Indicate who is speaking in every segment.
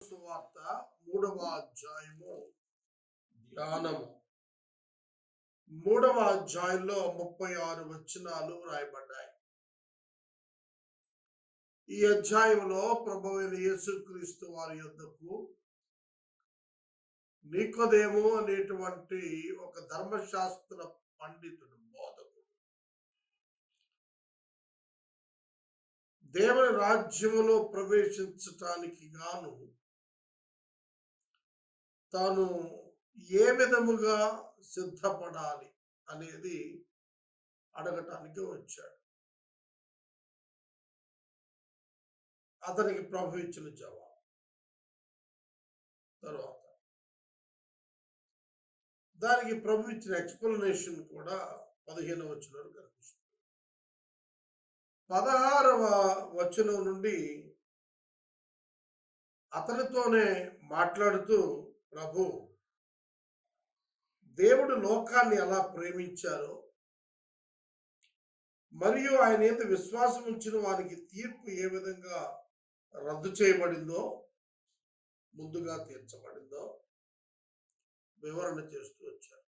Speaker 1: సువార్త 3వ అధ్యాయము ధ్యానము. 3వ అధ్యాయంలో 36 వచనాలు రాయబడ్డాయి. ఈ అధ్యాయంలో ప్రభువైన యేసుక్రీస్తు వారి యొద్దకు నికోదేము అనేటువంటి ఒక ధర్మశాస్త్ర పండితుడు, బోధకుడు, దేవుని రాజ్యములో ప్రవేశించటానికి గాను తాను ఏ విధముగా సిద్ధపడాలి అనేది అడగటానికి వచ్చాడు. అతనికి ప్రభు ఇచ్చిన జవాబు తర్వాత దానికి ప్రభు ఇచ్చిన ఎక్స్ప్లెనేషన్ కూడా 15వ వచనంలో కనిపిస్తుంది. 16వ వచనం నుండి అతనితోనే మాట్లాడుతూ, ప్రభు, దేవుడు లోకాన్ని ఎలా ప్రేమించారో మరియు ఆయన ఎంత విశ్వాసం ఉంచిన వారికి తీర్పు ఏ విధంగా రద్దు చేయబడిందో, ముందుగా తీర్చబడిందో వివరణ చేస్తూ వచ్చారు.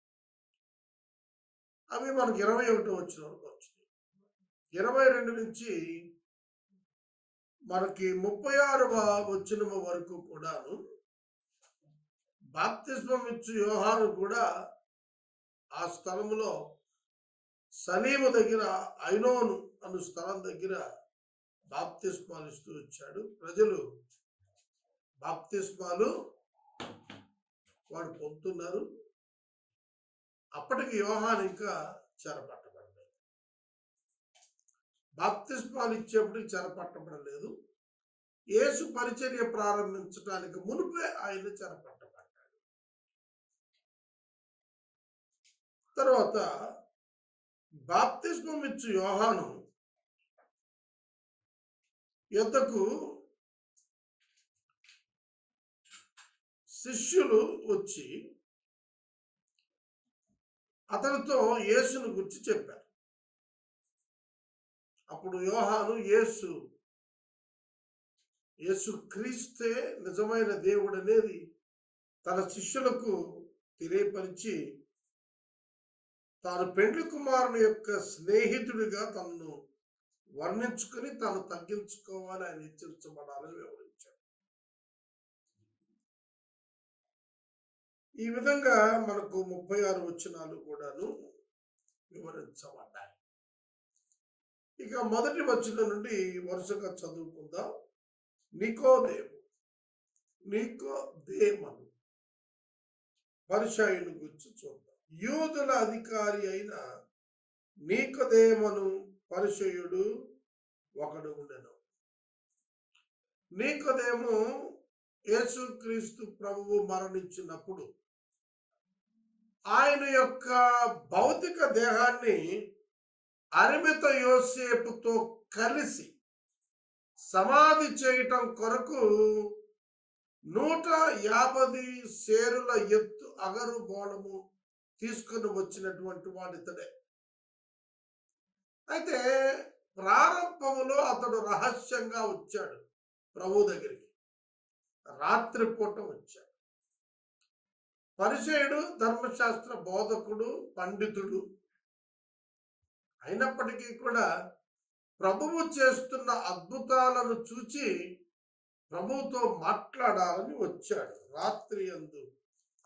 Speaker 1: అవి మనకి 21వ వచనం వరకు వచ్చినాయి. 22 నుంచి మనకి 36వ వచనం వరకు కూడాను బాప్తిస్మం ఇచ్చు యోహాను కూడా ఆ స్థలంలో సలీము దగ్గర, ఐనోను అను స్థలం దగ్గర బాప్తిస్మాలు ఇస్తూ వచ్చాడు. ప్రజలు బాప్తిస్మాలు వాడు పొందుతున్నారు. అప్పటికి యోహాను ఇంకా చెరపట్టబడలేదు. బాప్తిస్మాలు ఇచ్చేప్పటికి చెరపట్టబడలేదు. యేసు పరిచర్య ప్రారంభించడానికి మునిపే ఆయన చెరపట్టబడ్డాడు. తర్వాత బాప్తిస్మం ఇచ్చు యోహాను యొద్దకు శిష్యులు వచ్చి అతనితో యేసును గురించి చెప్పారు. అప్పుడు యోహాను యేసు క్రీస్తే నిజమైన దేవుడు అనేది తన శిష్యులకు తెలియపరిచి, తాను పెండ్లి కుమారుని యొక్క స్నేహితుడిగా తనను వర్ణించుకుని తాను తగ్గించుకోవాలి, ఆయన హెచ్చరించబడాలని వివరించాడు. ఈ విధంగా మనకు 36 వచనాలు కూడాను వివరించబడ్డాయి. ఇక మొదటి వచనం నుండి వరుసగా చదువుకుందాం. నికోదేమను పరిసయ్యుని గురించి చూద్దాం. యూదుల అధికారి అయిన నికోదేమను పరిసయ్యుడు ఒకడు ఉండెను. నికోదేము యేసుక్రీస్తు ప్రభువు మరణించినప్పుడు ఆయన యొక్క భౌతిక దేహాన్ని అరిమిత యోసేపుతో కలిసి సమాధి చేయటం కొరకు 150 సేరుల ఎత్తు అగరు బోళము తీసుకుని వచ్చినటువంటి వాడితడే. అయితే ప్రారంభములో అతడు రహస్యంగా వచ్చాడు ప్రభు దగ్గరికి. రాత్రిపూట వచ్చాడు. పరిసయ్యుడు, ధర్మశాస్త్ర బోధకుడు, పండితుడు అయినప్పటికీ కూడా ప్రభువు చేస్తున్న అద్భుతాలను చూచి ప్రభువుతో మాట్లాడాలని వచ్చాడు. రాత్రి యందు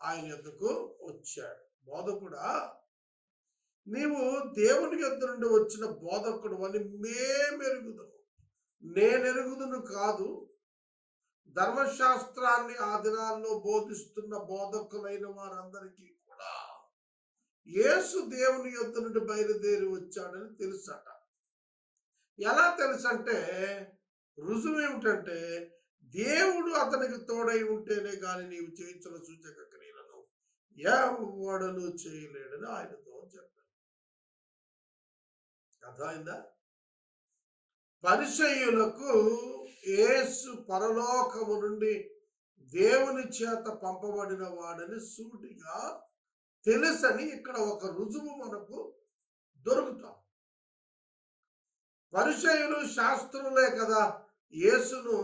Speaker 1: ఆయన యొద్దకు వచ్చాడు. బోధకుడా, నీవు దేవుని యొద్ద నుండి వచ్చిన బోధకుడు అని మేమెరుగుదును. నేనెరుగుదును కాదు, ధర్మశాస్త్రాన్ని ఆ దినాల్లో బోధిస్తున్న బోధకులైన వారందరికీ కూడా యేసు దేవుని యొద్ద నుండి బయలుదేరి వచ్చాడని తెలుసట. ఎలా తెలుసంటే, రుజువు ఏమిటంటే, దేవుడు అతనికి తోడై ఉంటేనే గాని నీవు చేయించిన సూచక క్రియలను ఎవడను చేయలేడని ఆయనతో చెప్పాడు. అర్థమైందా? పరిసయ్యులకు యేసు పరలోకము నుండి దేవుని చేత పంపబడిన వాడని సూటిగా తెలుసని ఇక్కడ ఒక రుజువు మనకు దొరుకుతాం. పరిసయ్యులు శాస్త్రులే కదా యేసును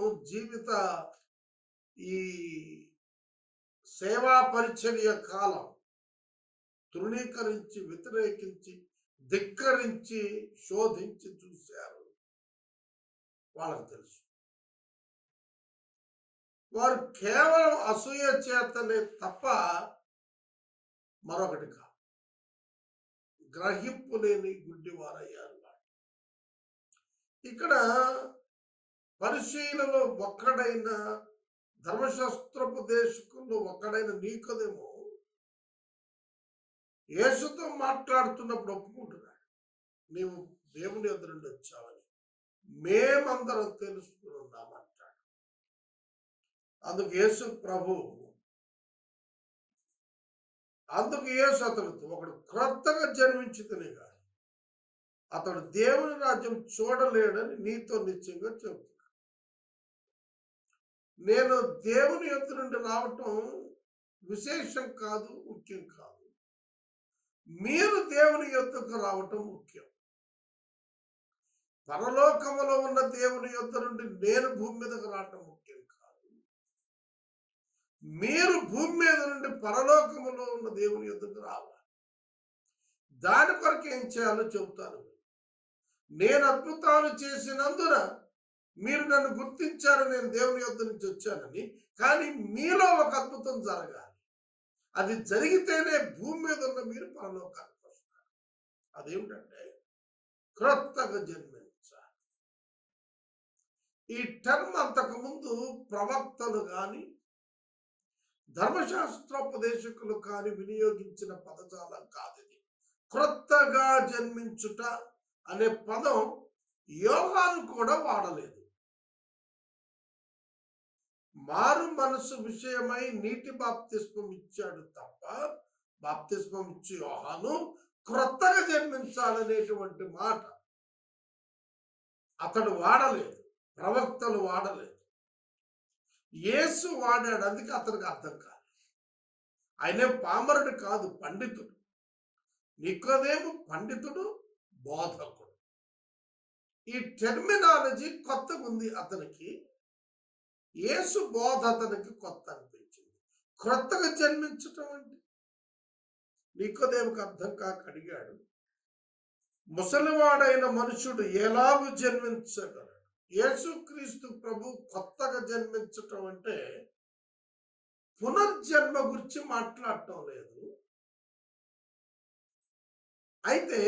Speaker 1: ఈ సేవా పరిచర్య కాలం తృణీకరించి, వ్యతిరేకించి, ధిక్కరించి, శోధించి చూశారు. వాళ్ళకు తెలుసు. వారు కేవలం అసూయ చేతనే తప్ప మరొకటి కాదు. గ్రహింపు లేని గుడ్డివారయ్యారు. ఇక్కడ పరిశీలలో ఒక్కడైన, ధర్మశాస్త్రోపదేశకుల్లో ఒక్కడైన నీకోదేమో యేసుతో మాట్లాడుతున్నప్పుడు ఒప్పుకుంటున్నాడు, నీవు దేవుని యొద్ద నుండి వచ్చావని మేమందరం తెలుసుకుని ఉన్నామంటాడు. అందుకు యేసు అతనితో, ఒకడు క్రొత్తగా జన్మించితేనే కాదు అతడు దేవుని రాజ్యం చూడలేడని నీతో నిశ్చయంగా చెబుతున్నాడు. నేను దేవుని యొద్ద నుండి రావటం విశేషం కాదు, ముఖ్యం కాదు. మీరు దేవుని యొద్దకు రావటం ముఖ్యం. పరలోకములో ఉన్న దేవుని యొద్ద నుండి నేను భూమి మీదకు రావటం ముఖ్యం కాదు. మీరు భూమి మీద నుండి పరలోకములో ఉన్న దేవుని యొద్దకు రావాలి. దాని కొరకు ఏం చేయాలో చెబుతాను. నేను అద్భుతాలు చేసినందున మీరు నన్ను గుర్తించారు, నేను దేవుని యొద్ద నుంచి వచ్చానని. కానీ మీలో ఒక అద్భుతం జరగాలి. అది జరిగితేనే భూమి మీద ఉన్న మీరు పరలోకానికి వస్తారు. అదేమిటంటే క్రొత్తగా జన్మించాలి. ఈ టర్మ్ అంతకుముందు ప్రవక్తలు కానీ ధర్మశాస్త్రోపదేశకులు కానీ వినియోగించిన పదజాలం కాదు. ఇది క్రొత్తగా జన్మించుట అనే పదం యోహాను కూడా వాడలేదు. మారు మనసు విషయమై నీటి బాప్తిస్మం ఇచ్చాడు తప్ప, బాప్తిస్మం ఇచ్చి యోహాను క్రొత్తగా జన్మించాలనేటువంటి మాట అతడు వాడలేదు, ప్రవక్తలు వాడలేదు. యేసు వాడాడు, అందుకే అతనికి అర్థం కాదు. ఆయనే పామరుడు కాదు, పండితుడు. నికోదేము పండితుడు, బోధకుడు. ఈ టెర్మినాలజీ కొత్తగా ఉంది అతనికి. యేసు బోధ అతనికి కొత్త అనిపించింది. క్రొత్తగా జన్మించటం అంటే నికోదేముకు అర్థం కాక అడిగాడు, ముసలివాడైన మనుషుడు ఎలాగూ జన్మించగలడు? యేసుక్రీస్తు ప్రభు కొత్తగా జన్మించటం అంటే పునర్జన్మ గురించి మాట్లాడటం లేదు. అయితే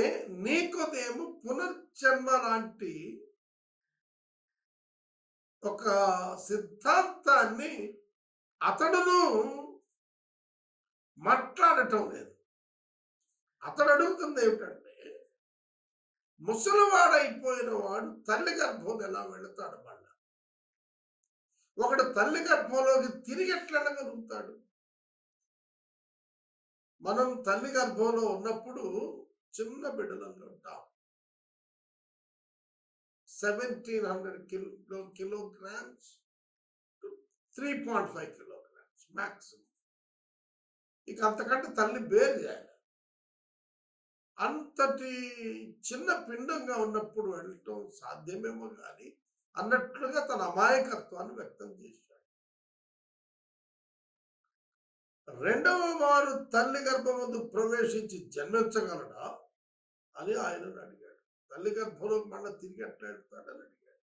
Speaker 1: నికోదేము పునర్జన్మ లాంటి ఒక సిద్ధాంతాన్ని అతడును మాట్లాడటం లేదు. అతడు అడుగుతుంది ఏమిటంటే, ముసలివాడైపోయిన వాడు తల్లి గర్భంలో ఎలా వెళతాడు? మళ్ళా ఒకడు తల్లి గర్భంలోకి తిరిగి ఎట్లా వెళ్ళగలుగుతాడు? మనం తల్లి గర్భంలో ఉన్నప్పుడు చిన్న బిడ్డలంగా ఉంటాం. 1700 kilograms to 3.5 kilograms maximum. ఇక అంతకంటే తల్లి బేరు చేయాలి. అంతటి చిన్న పిండంగా ఉన్నప్పుడు వెళ్ళటం సాధ్యమేమో కానీ అన్నట్లుగా తన అమాయకత్వాన్ని వ్యక్తం చేశాడు. రెండవ వారు తల్లి గర్భమందు ప్రవేశించి జన్మించగలడా అని ఆయనను అడిగాడు. తల్లి గర్భంలోకి మళ్ళీ తిరిగి ఎట్లా వెళ్తాడని అడిగాడు.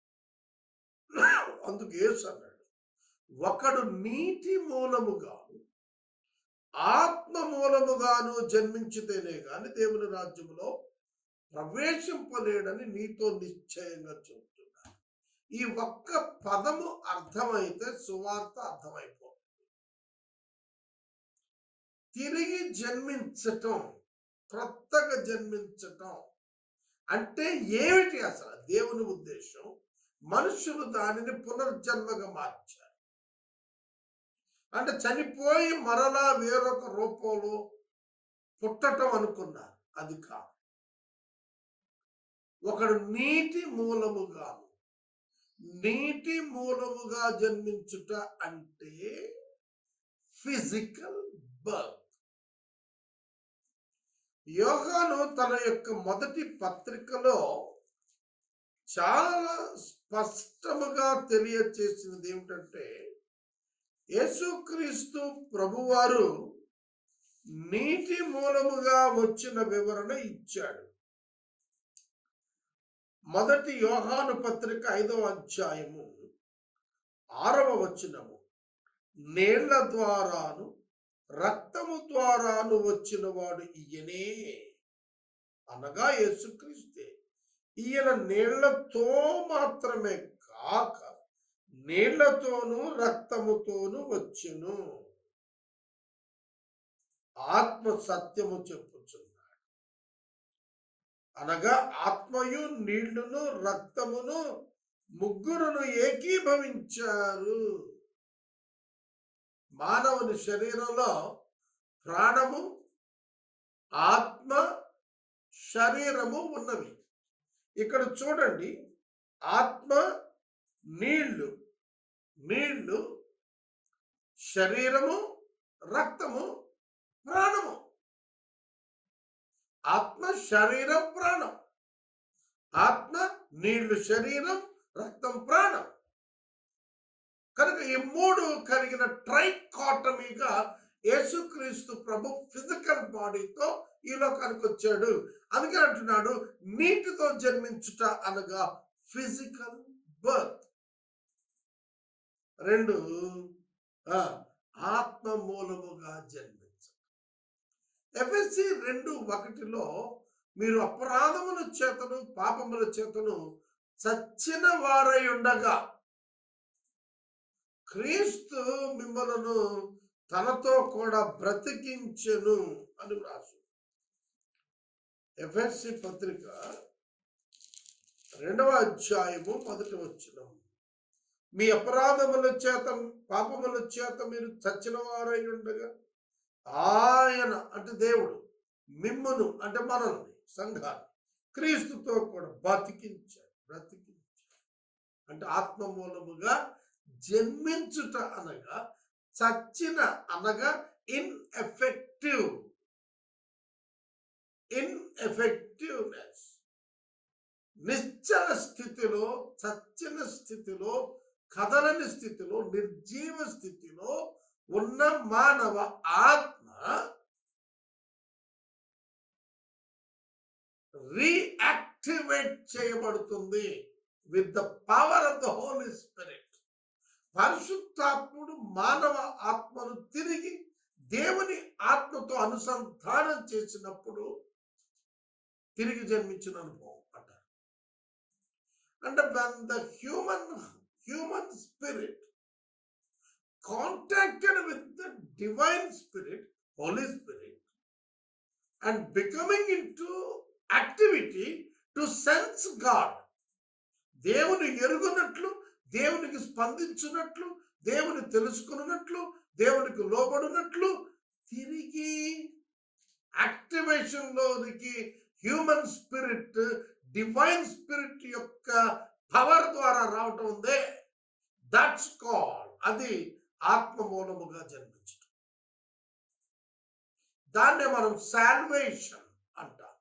Speaker 1: అందుకు యేసు అన్నాడు, ఒకడు నీటి మూలముగాను ఆత్మ మూలముగాను జన్మించితేనే గాని దేవుని రాజ్యములో ప్రవేశింపలేడని నీతో నిశ్చయంగా చెబుతున్నాను. ఈ ఒక్క పదము అర్థమైతే సువార్త అర్థమైపోతుంది. తిరిగి జన్మించటం, క్రొత్తగా జన్మించటం అంటే ఏమిటి? అసలు దేవుని ఉద్దేశం మనుషులు దానిని పునర్జన్మగా మార్చారు. అంటే చనిపోయి మరలా వేరొక రూపంలో పుట్టటం అనుకున్నారు. అది కాదు. ఒకడు నీటి మూలముగా జన్మించుట అంటే ఫిజికల్ బర్త్. యోహాను తన యొక్క మొదటి పత్రికలో చాలా స్పష్టముగా తెలియచేసినది ఏమిటంటే, యేసుక్రీస్తు ప్రభువారు నీటి మూలముగా వచ్చిన వివరణ ఇచ్చాడు. మొదటి యోహాను పత్రిక 5వ అధ్యాయము 6వ వచనము, నీళ్ల ద్వారాను రక్తము ద్వారాను వచ్చిన వాడు ఈయనే, అనగా యేసుక్రీస్తే. ఈయన నీళ్లతో మాత్రమే కాక నీళ్లతోనూ రక్తముతోనూ వచ్చెను. ఆత్మ సత్యము చెప్పుచున్నాడు. అనగా ఆత్మయు నీళ్లును రక్తమును ముగ్గురును ఏకీభవించారు. మానవుని శరీరంలో ప్రాణము, ఆత్మ, శరీరము ఉన్నవి. ఇక్కడ చూడండి, ఆత్మ, నీళ్లు, శరీరము, రక్తము, ప్రాణము. ఆత్మ, శరీరం, ప్రాణం. ఆత్మ, నీళ్లు, శరీరం, రక్తం, ప్రాణం. కనుక ఈ మూడు కలిగిన ట్రైకాటమీగా యేసుక్రీస్తు ప్రభు ఫిజికల్ బాడీతో ఈ లోకానికి వచ్చాడు. అందుకే అంటున్నాడు, నీటితో జన్మించుట అనగా ఫిజికల్ బర్త్. 2 ఆత్మ మూలముగా జన్మించడం. ఎఫెసీ 2:1 మీరు అపరాధముల చేతను పాపముల చేతను చచ్చిన వారై ఉండగా క్రీస్తు మిమ్మలను తనతో కూడా బ్రతికించెను అని రాసు. ఎఫెసీ పత్రిక 2వ అధ్యాయము 1వ వచనం, మీ అపరాధముల చేత పాపముల చేత మీరు చచ్చిన వారై ఉండగా ఆయన అంటే దేవుడు మిమ్మును అంటే మనల్ని, సంఘాన్ని క్రీస్తుతో కూడా బ్రతికించాడు. అంటే ఆత్మ మూలముగా జన్మించుట అనగా చచ్చిన అనగా ఇన్ఎఫెక్టివ్నెస్, నిశ్చల స్థితిలో, చచ్చిన స్థితిలో, కదలని స్థితిలో, నిర్జీవ స్థితిలో ఉన్న మానవ ఆత్మ రీయాక్టివేట్ చేయబడుతుంది with the power of the Holy Spirit. పరిశుద్ధాత్ముడు మానవ ఆత్మను తిరిగి దేవుని ఆత్మతో అనుసంధానం చేసినప్పుడు తిరిగి జన్మించిన అనుభవం అంటారు. అంటే when the human spirit contacted with the divine spirit, Holy Spirit, and becoming into activity to sense God, దేవుని ఎరుగునట్లు, దేవునికి స్పందించున్నట్లు, దేవుని తెలుసుకున్నట్లు, దేవునికి లోబడినట్లు తిరిగి యాక్టివేషన్ లోనికి హ్యూమన్ స్పిరిట్ డివైన్ స్పిరిట్ యొక్క పవర్ ద్వారా రావటం ఉందే, దట్స్ కాల్డ్, అది ఆత్మ మూలముగా జన్మించడం. దాన్నే మనం సాల్వేషన్ అంటాం.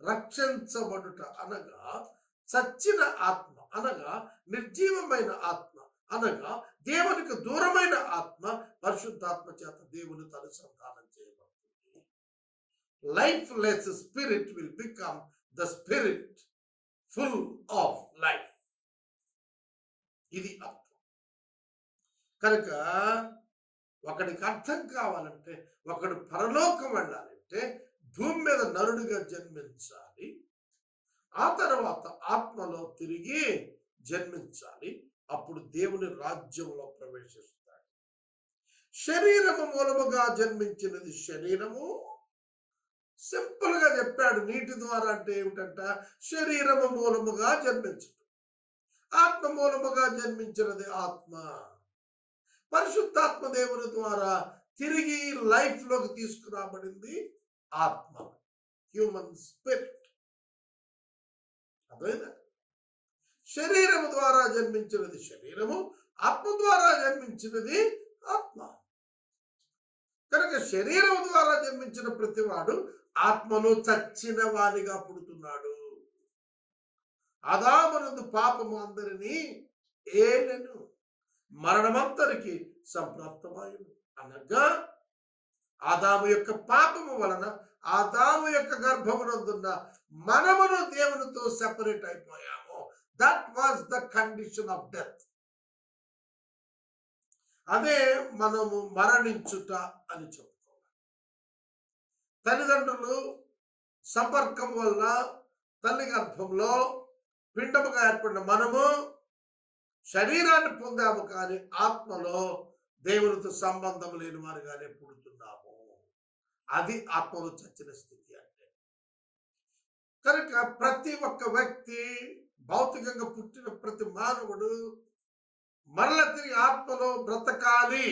Speaker 1: రక్షించబడుట అనగా చచ్చిన ఆత్మ అనగా నిర్జీవమైన ఆత్మ అనగా దేవునికి దూరమైన ఆత్మ పరిశుద్ధాత్మ చేత దేవునితో అనుసంధానం చేయబడుతుంది. Life less spirit will become the spirit full of life. ఇది అర్థం. కనుక ఒకడికి అర్థం కావాలంటే, ఒకడు పరలోకం వెళ్ళాలంటే భూమి మీద నరుడిగా జన్మించాలి, ఆ తర్వాత ఆత్మలో తిరిగి జన్మించాలి. అప్పుడు దేవుని రాజ్యంలో ప్రవేశిస్తాడు. శరీరము మూలముగా జన్మించినది శరీరము. సింపుల్ గా చెప్పాడు. నీటి ద్వారా అంటే ఏమిటంట? శరీరము మూలముగా జన్మించడం. ఆత్మ మూలముగా జన్మించినది ఆత్మ. పరిశుద్ధాత్మ దేవుని ద్వారా తిరిగి లైఫ్ లోకి తీసుకురాబడింది ఆత్మ, హ్యూమన్ స్పిరిట్. అర్థమైందా? శరీరము ద్వారా జన్మించినది శరీరము, ఆత్మ ద్వారా జన్మించినది ఆత్మ. కనుక శరీరం ద్వారా జన్మించిన ప్రతివాడు ఆత్మలో చచ్చిన వానిగా పుడుతున్నాడు. ఆదామునందు పాపము అందరినీ ఏలెను, మరణమంతరికి సంప్రాప్తమాయను. అనగా ఆదాము యొక్క పాపము వలన ఆదాము యొక్క గర్భమునందున్న మనమును దేవునితో సెపరేట్ అయిపోయాము. That was the condition of death. అదే మనము మరణించుట అని చెప్పుకోవాలి. తల్లిదండ్రులు సంపర్కం వల్ల తల్లి గర్భంలో పిండముగా ఏర్పడిన మనము శరీరాన్ని పొందాము, కానీ ఆత్మలో దేవునితో సంబంధం లేని వారుగానే పుడుతున్నాము. అది ఆత్మలో చచ్చిన స్థితి అంటే. కనుక ప్రతి ఒక్క వ్యక్తి, భౌతికంగా పుట్టిన ప్రతి మానవుడు మరల తిరిగి ఆత్మలో బ్రతకాలి.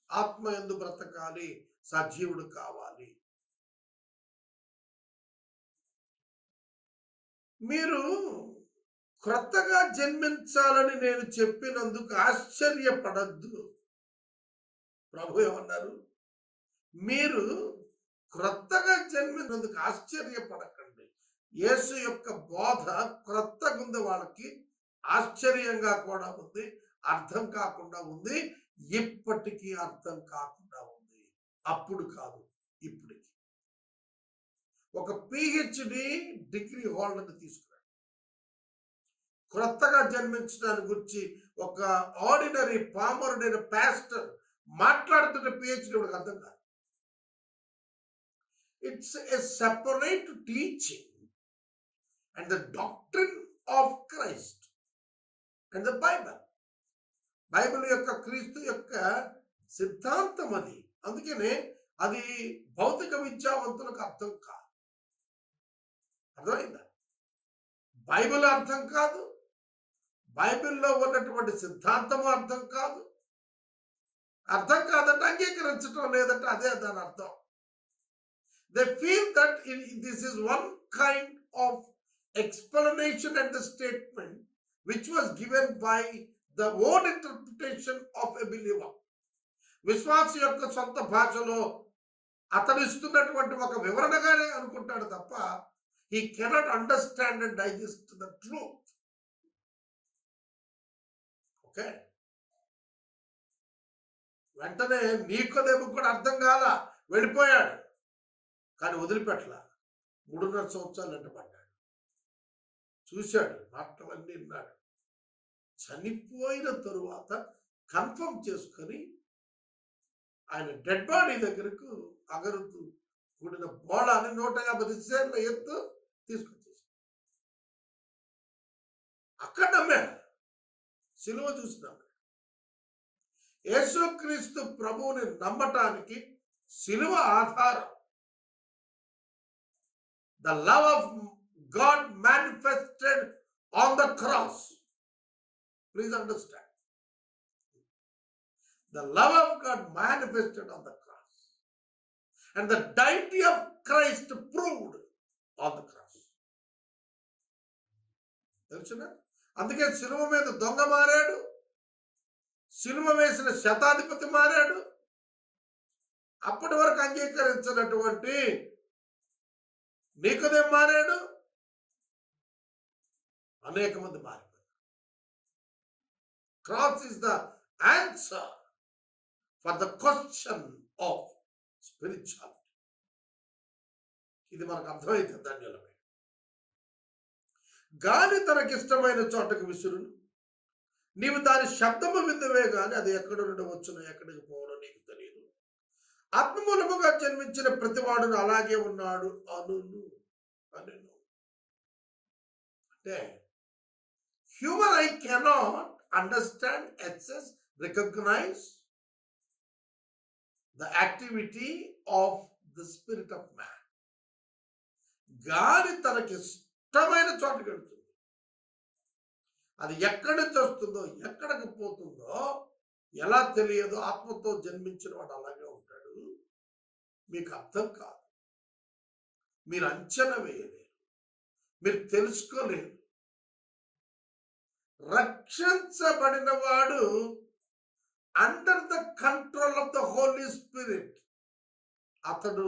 Speaker 1: ఆత్మ యందు బ్రతకాలి, సజీవుడు కావాలి. మీరు క్రొత్తగా జన్మించాలని నేను చెప్పినందుకు ఆశ్చర్యపడద్దు. ప్రభు ఏమన్నారు? మీరు క్రొత్తగా జన్మినందుకు ఆశ్చర్యపడకండి. యేసు యొక్క బోధ క్రొత్తగా ఉంది, వాళ్ళకి ఆశ్చర్యంగా కూడా ఉంది, అర్థం కాకుండా ఉంది, ఇప్పటికీ అర్థం కాకుండా ఉంది. అప్పుడు కాదు, ఇప్పటికి. ఒక PhD డిగ్రీ హోల్డర్ని తీసుకున్నాడు. క్రొత్తగా జన్మించడానికి గురించి ఒక ఆర్డినరీ పామరుడైన పాస్టర్ మాట్లాడుతున్న PhD వాడికి అర్థం కాదు. It's a separate teaching and the doctrine of Christ and the Bible. Bible యొక్క, క్రీస్తు యొక్క సిద్ధాంతం అది. అందుకనే అది భౌతిక విద్యావంతులకు అర్థం కాదు. అర్థమైందా? బైబిల్ అర్థం కాదు, బైబిల్లో ఉన్నటువంటి సిద్ధాంతము అర్థం కాదు. అర్థం కాదంటే అంగీకరించడం లేదంటే అదే దాని అర్థం. They feel that this is one kind of explanation and the statement which was given by the own interpretation of a believer. విశ్వాస యొక్క సొంత భాషలో అతను ఇస్తున్నటువంటి ఒక వివరణగానే అనుకుంటాడు తప్ప he cannot understand and digest the truth. Okay, వెంటనే నీకోదేమో కూడా అర్థం కాల, వెళ్ళిపోయాడు. కానీ వదిలిపెట్టల. 3.5 సంవత్సరాలు వెంటబడ్డాడు, చూశాడు, మాటలన్నీ విన్నాడు. చనిపోయిన తరువాత కన్ఫర్మ్ చేసుకొని ఆయన డెడ్ బాడీ దగ్గరకు అగరుతూ కూడిన బోళాన్ని 150 సేర్ల ఎత్తు తీసుకొచ్చేసి అక్కడ నమ్మాడు. సిలువ చూసి నమ్మాడు. యేసుక్రీస్తు ప్రభువుని నమ్మటానికి సిలువ ఆధారం. The love of God manifested on the cross. Please understand. The love of God manifested on the cross. And the deity of Christ proved on the cross. తెలుసునా? అందుకే సిలువ మీద దొంగ మారాడు, సిలువ వేసిన శతాధిపతి మారాడు. అప్పటి వరకు అంగీకరించినటువంటి నీకోదేము మారాడు, అనేక మంది మారిపోయారు. Cross is the answer for the question of spirituality. ఇది మనకు అర్థమైతే ధన్యులమే. గాలి తనకిష్టమైన చోటకు విసురును, నీవు దాని శబ్దము విందువే గాని అది ఎక్కడ నుండి వచ్చునో ఎక్కడికి పోవడో నీకు తెలియదు. ఆత్మమూలముగా జన్మించిన ప్రతివాడును అలాగే ఉన్నాడు అనును. అంటే human I cannot understand, access, recognize the activity of the spirit of man. గాలి తనకి ఇష్టమైన చోటుకి వెళ్తుంది. అది ఎక్కడి నుంచి వస్తుందో, ఎక్కడికి పోతుందో ఎలా తెలియదో. ఆత్మతో జన్మించిన వాడు అలాగే ఉంటాడు. మీకు అర్థం కాదు, మీరు అంచనా వేయలేరు, మీరు తెలుసుకోలేరు. రక్షించబడిన వాడు under the control of the Holy Spirit. అతడు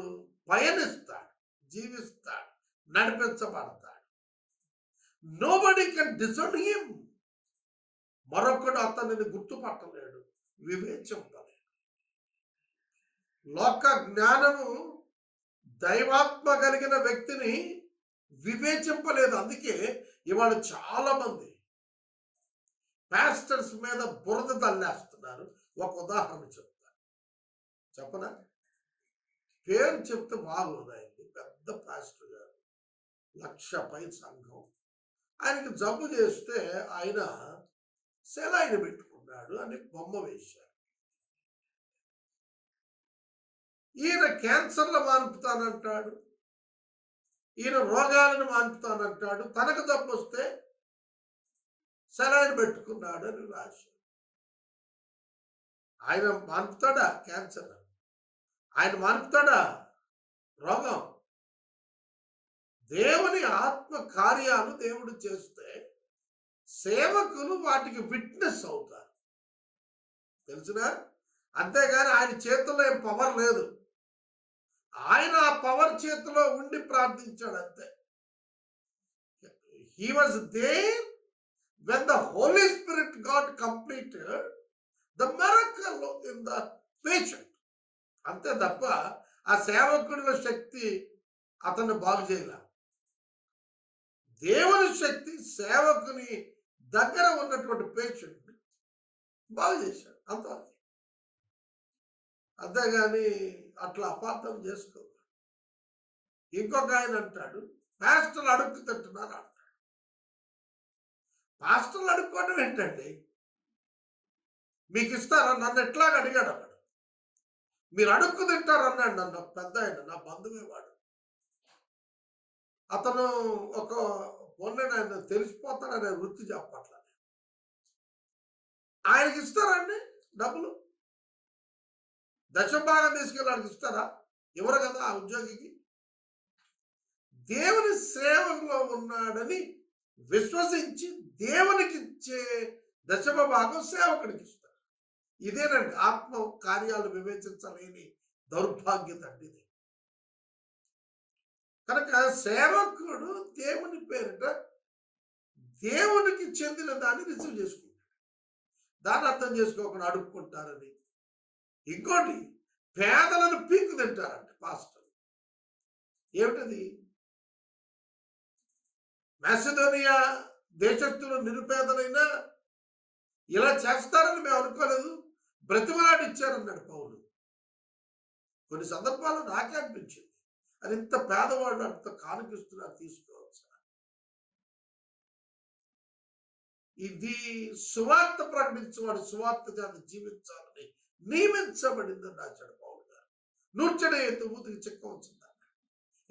Speaker 1: పయనిస్తాడు, జీవిస్తాడు, నడిపించబడతాడు. Nobody can disown him. మరొకడు అతనిని గుర్తుపట్టలేడు, వివేచింపలేడు. లోక జ్ఞానము దైవాత్మ కలిగిన వ్యక్తిని వివేచింపలేదు. అందుకే ఇవాళ చాలా మంది పాస్టర్స్ మీద బురద తల్లేస్తున్నారు. ఒక ఉదాహరణ చెప్తాను, చెప్పనా? పేరు చెప్తే బాగోదాయండి. పెద్ద పాస్టర్ గారు, 1,00,000 పై సంఘం. ఆయనకి జబ్బు చేస్తే ఆయన సెలైన్ పెట్టుకున్నాడు అని బొమ్మ వేశారు. ఈయన క్యాన్సర్లు మాన్పుతానంటాడు, ఈయన రోగాలను మాన్పుతానంటాడు, తనకు జబ్బు వస్తే సెలైన్ పెట్టుకున్నాడు అని రాశారు. ఆయన మాన్పుతాడా క్యాన్సర్? ఆయన మాన్పుతాడా రోగం? దేవుని ఆత్మ కార్యాలు దేవుడు చేస్తే సేవకులు వాటికి విట్నెస్ అవుతారు, తెలుసునా? అంతేగాని ఆయన చేతుల్లో ఏం పవర్ లేదు. ఆయన ఆ పవర్ చేతిలో ఉండి ప్రార్థించాడు అంతే. He was there when the Holy Spirit got completed the miracle in the patient. అంతే తప్ప ఆ సేవకుడిలో శక్తి అతన్ని బాగు చేయాల. దేవుని శక్తి సేవకుని దగ్గర ఉన్నటువంటి పేషెంట్ బాగు చేశాడు అంతవరకు. అంతేగాని అట్లా అపార్థం చేసుకో. ఇంకొక ఆయన అంటాడు, పాస్టర్లు అడుక్కు తింటున్నారు అంటాడు. పాస్టర్లు అడుక్కోవడం ఏంటండి? మీకు ఇస్తారా? నన్ను ఎట్లాగ అడిగాడు అన్నాడు. మీరు అడుక్కు తింటారు అన్నాడు నన్ను ఒక పెద్ద ఆయన, నా బంధువే వాడు. అతను ఒక పొన్నడు, ఆయన తెలిసిపోతాడనే వృత్తి చెప్పట్ల. ఆయనకి ఇస్తారండి డబ్బులు? దశభాగం తీసుకెళ్ళడానికి ఇస్తారా? ఎవరు కదా ఆ ఉద్యోగికి. దేవుని సేవలో ఉన్నాడని విశ్వసించి దేవునికి ఇచ్చే దశమ భాగం సేవకుడికి ఇస్తారు. ఇదేనండి ఆత్మ కార్యాలు వివేచించలేని దౌర్భాగ్యత అండి ఇది. కనుక సేవకుడు దేవుని పేరిట దేవునికి చెందిన దాన్ని రిసీవ్ చేసుకుంటాడు. దాన్ని అర్థం చేసుకోకుండా అడుక్కుంటారని. ఇంకోటి, పేదలను పీకు తింటారంట పాస్టర్. ఏమిటది? మాసిదోనియా దేశస్తులు నిరుపేదలైనా ఇలా చేస్తారని మేము అనుకోలేదు, బ్రతిమలాడి ఇచ్చారన్నాడు పౌలు. కొన్ని సందర్భాల్లో నాకే అనిపించింది, అది ఇంత పేదవాళ్ళు అంత కానుకిస్తున్నారు, తీసుకోవచ్చు. ఇది సువార్త ప్రకటించేవాడు సువార్త చేత జీవించాలని నియమించబడిందని రాశాడు పౌలు గారు. 105 ఊతికి చెక్కవచ్చింది.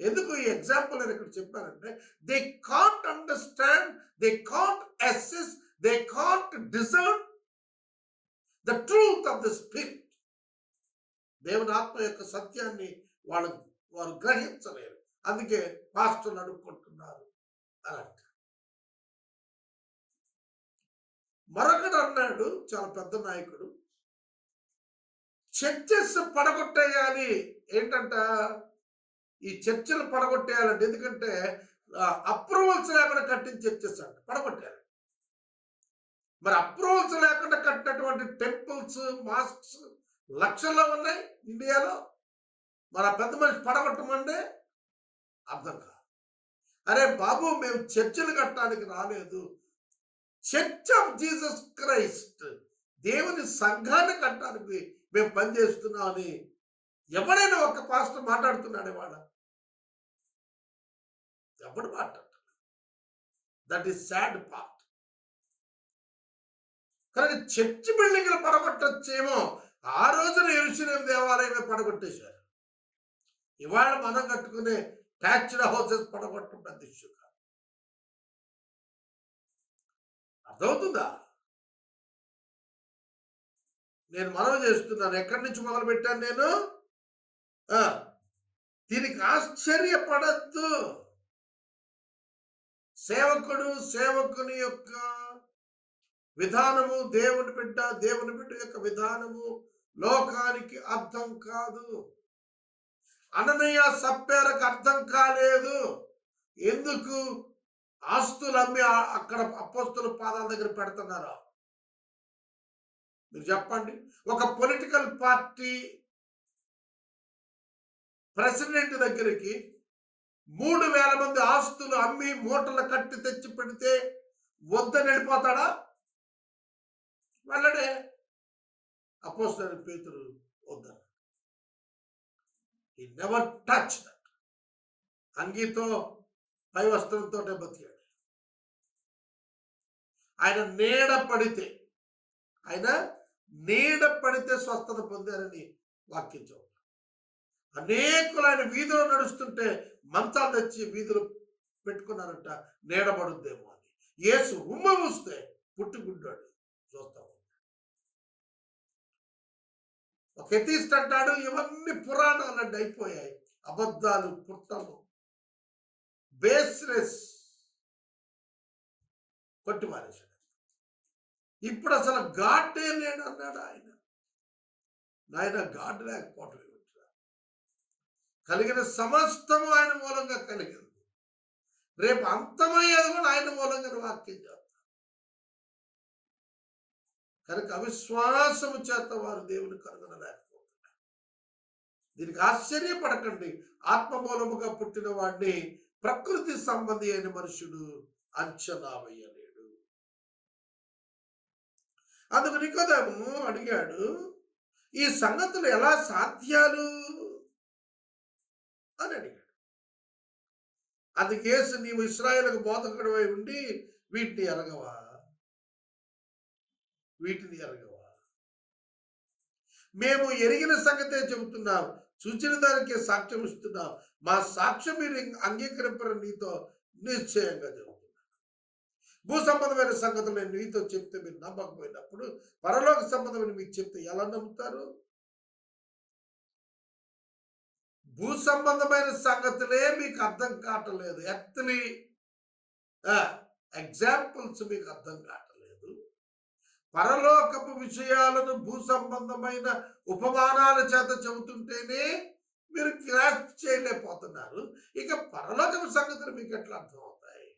Speaker 1: ఎందుకు ఈ ఎగ్జాంపుల్ నేను ఇక్కడ చెప్పానంటే, they can't understand, they can't assess, they can't discern the truth of the spirit. దేవుని ఆత్మ యొక్క సత్యాన్ని వారు గ్రహించలేరు. అందుకే పాస్టర్లు అడుక్కుంటున్నారు అని అంట. మరొకడు అన్నాడు, చాలా పెద్ద నాయకుడు, చర్చెస్ పడగొట్టేయాలి. ఏంటంట? ఈ చర్చలు పడగొట్టేయాలంటే, ఎందుకంటే అప్రూవల్స్ లేకుండా కట్టిన చర్చెస్ అంట పడగొట్టేయాలి. మరి అప్రూవల్స్ లేకుండా కట్టినటువంటి టెంపుల్స్, మాస్క్స్ లక్షల్లో ఉన్నాయి ఇండియాలో. మరి ఆ పెద్ద మనిషి పడగొట్టమంటే అర్థం కాదు. అరే బాబు, మేము చర్చలు కట్టడానికి రాలేదు, చర్చ్ ఆఫ్ జీసస్ క్రైస్ట్, దేవుని సంఘాన్ని కట్టడానికి మేము పనిచేస్తున్నామని ఎవడైనా ఒక పాస్టర్ మాట్లాడుతున్నాడే? వాడ ఎవడు మాట్లాడుతున్నాడు? That is sad part. కానీ చర్చ్ బిల్డింగ్లు పడగొట్టొచ్చేమో. ఆ రోజున యెరూషలేము దేవాలయమే పడగొట్టేశారు. ఇవాళ మనం కట్టుకునే ట్యాచ్డ్ హౌసెస్ పడగొట్టడం పెద్ద ఇష్యూ కాదు. అర్థమవుతుందా? నేను మనవి చేస్తున్నాను. ఎక్కడి నుంచి మొదలు పెట్టాను నేను? దీనికి ఆశ్చర్యపడద్దు. సేవకుని యొక్క విధానము, దేవుని బిడ్డ యొక్క విధానము లోకానికి అర్థం కాదు. అననీయ సప్పేరకు అర్థం కాలేదు. ఎందుకు? ఆస్తులు అమ్మి అక్కడ అపోస్తుల పాదాల దగ్గర పెడుతున్నారు. మీరు చెప్పండి. ఒక పొలిటికల్ పార్టీ ప్రెసిడెంట్ దగ్గరికి 3,000 మంది ఆస్తులు అమ్మి మూటలు కట్టి తెచ్చి పెడితే వద్దని వెళ్ళిపోతాడా? వెళ్ళడే. అపోస్తలుడైన పేతురు వద్దన్నాడు. He never touch that. అంగీతో పై వస్త్రంతో బతికాడు. ఆయన నీడ పడితే స్వస్థత పొందారని వాక్యం చెబుతారు. అనేకులు ఆయన వీధిలో నడుస్తుంటే మంచాలు తెచ్చి వీధులు పెట్టుకున్నారంట, నీడబడుద్దేమో అని. యేసు ఉమ్మ మూస్తే పుట్టుకుంటాడు చూస్తాం. ఒక ఎథీస్ట్ అంటాడు, ఇవన్నీ పురాణాలండి, అయిపోయాయి, అబద్ధాలు, పుట్టలు, బేస్లెస్, కొట్టిమారేశాడు. ఇప్పుడు అసలు గాడ్డే లేడు అన్నాడు ఆయన. నాయన గాడ్ లేకపోవటం ఏమిట్రా? కలిగిన సమస్తము ఆయన మూలంగా కలిగింది. రేపు అంతమయ్యేది కూడా ఆయన మూలంగా వాక్యం చేస్తారు. కనుక అవిశ్వాసము చేత వారు దేవుని కనుగొనలేకపోతున్నారు. దీనికి ఆశ్చర్యపడకండి. ఆత్మ మూలముగా పుట్టిన వాడిని ప్రకృతి సంబంధి అయిన మనుషుడు అంచనా వేయలేడు. అందుకు నికోదేము అడిగాడు, ఈ సంగతులు ఎలా సాధ్యాలు అని అడిగాడు. అందుకేసి నీవు ఇశ్రాయేలుకు బోధకుడివై ఉండి వీటిని ఎరగవా? మేము ఎరిగిన సంగతే చెబుతున్నాం, చూచిన దానికే సాక్ష్యం ఇస్తున్నాం. మా సాక్ష్యం మీరు అంగీకరింపరని నీతో నిశ్చయంగా చెబుతున్నాను. భూ సంబంధమైన సంగతులు నేను నీతో చెప్తే మీరు నమ్మకపోయినప్పుడు పరలోక సంబంధమైన మీకు చెప్తే ఎలా నమ్ముతారు? భూ సంబంధమైన సంగతులే మీకు అర్థం కావట్లేదు. ఎర్త్లీ ఎగ్జాంపుల్స్ మీకు అర్థం కావట్లేదు. పరలోకపు విషయాలను భూ సంబంధమైన ఉపమానాల చేత చెబుతుంటేనే మీరు గ్రాస్ప్ చేయలేకపోతున్నారు. ఇక పరలోకపు సంగతులు మీకు ఎట్లా అర్థం అవుతాయి?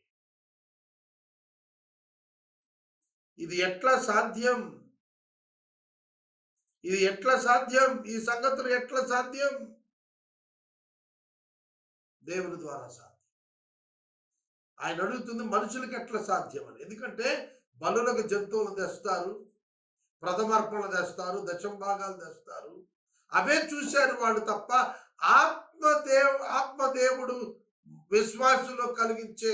Speaker 1: ఇది ఎట్లా సాధ్యం? ఈ సంగతులు ఎట్లా సాధ్యం? దేవుని ద్వారా సాధ్యం. ఆయన అడుగుతుంది మనుషులకు ఎట్లా సాధ్యం అని. ఎందుకంటే బలులకు జంతువులను తెస్తారు, ప్రథమార్పణలు తెస్తారు, దశంభాగాలు తెస్తారు. అవే చూశారు వాళ్ళు తప్ప ఆత్మదేవుడు విశ్వాసులో కలిగించే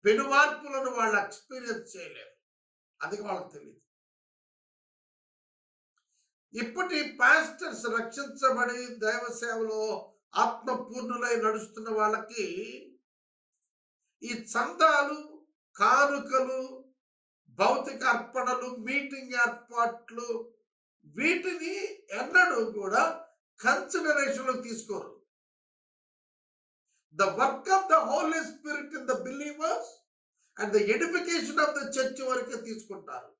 Speaker 1: పెనుమార్పులను వాళ్ళు ఎక్స్పీరియన్స్ చేయలేరు. అందుకే వాళ్ళకి తెలియదు. ఇప్పటి పాస్టర్స్ రక్షించబడి దైవ సేవలో ఆత్మపూర్ణులై నడుస్తున్న వాళ్ళకి ఈ చందాలు, కానుకలు, భౌతిక అర్పణలు, మీటింగ్ ఏర్పాట్లు వీటిని ఎన్నడూ కూడా కన్సిడరేషన్లో తీసుకోరు. The work of the Holy Spirit in the believers and the edification of the church వరకే తీసుకుంటారు.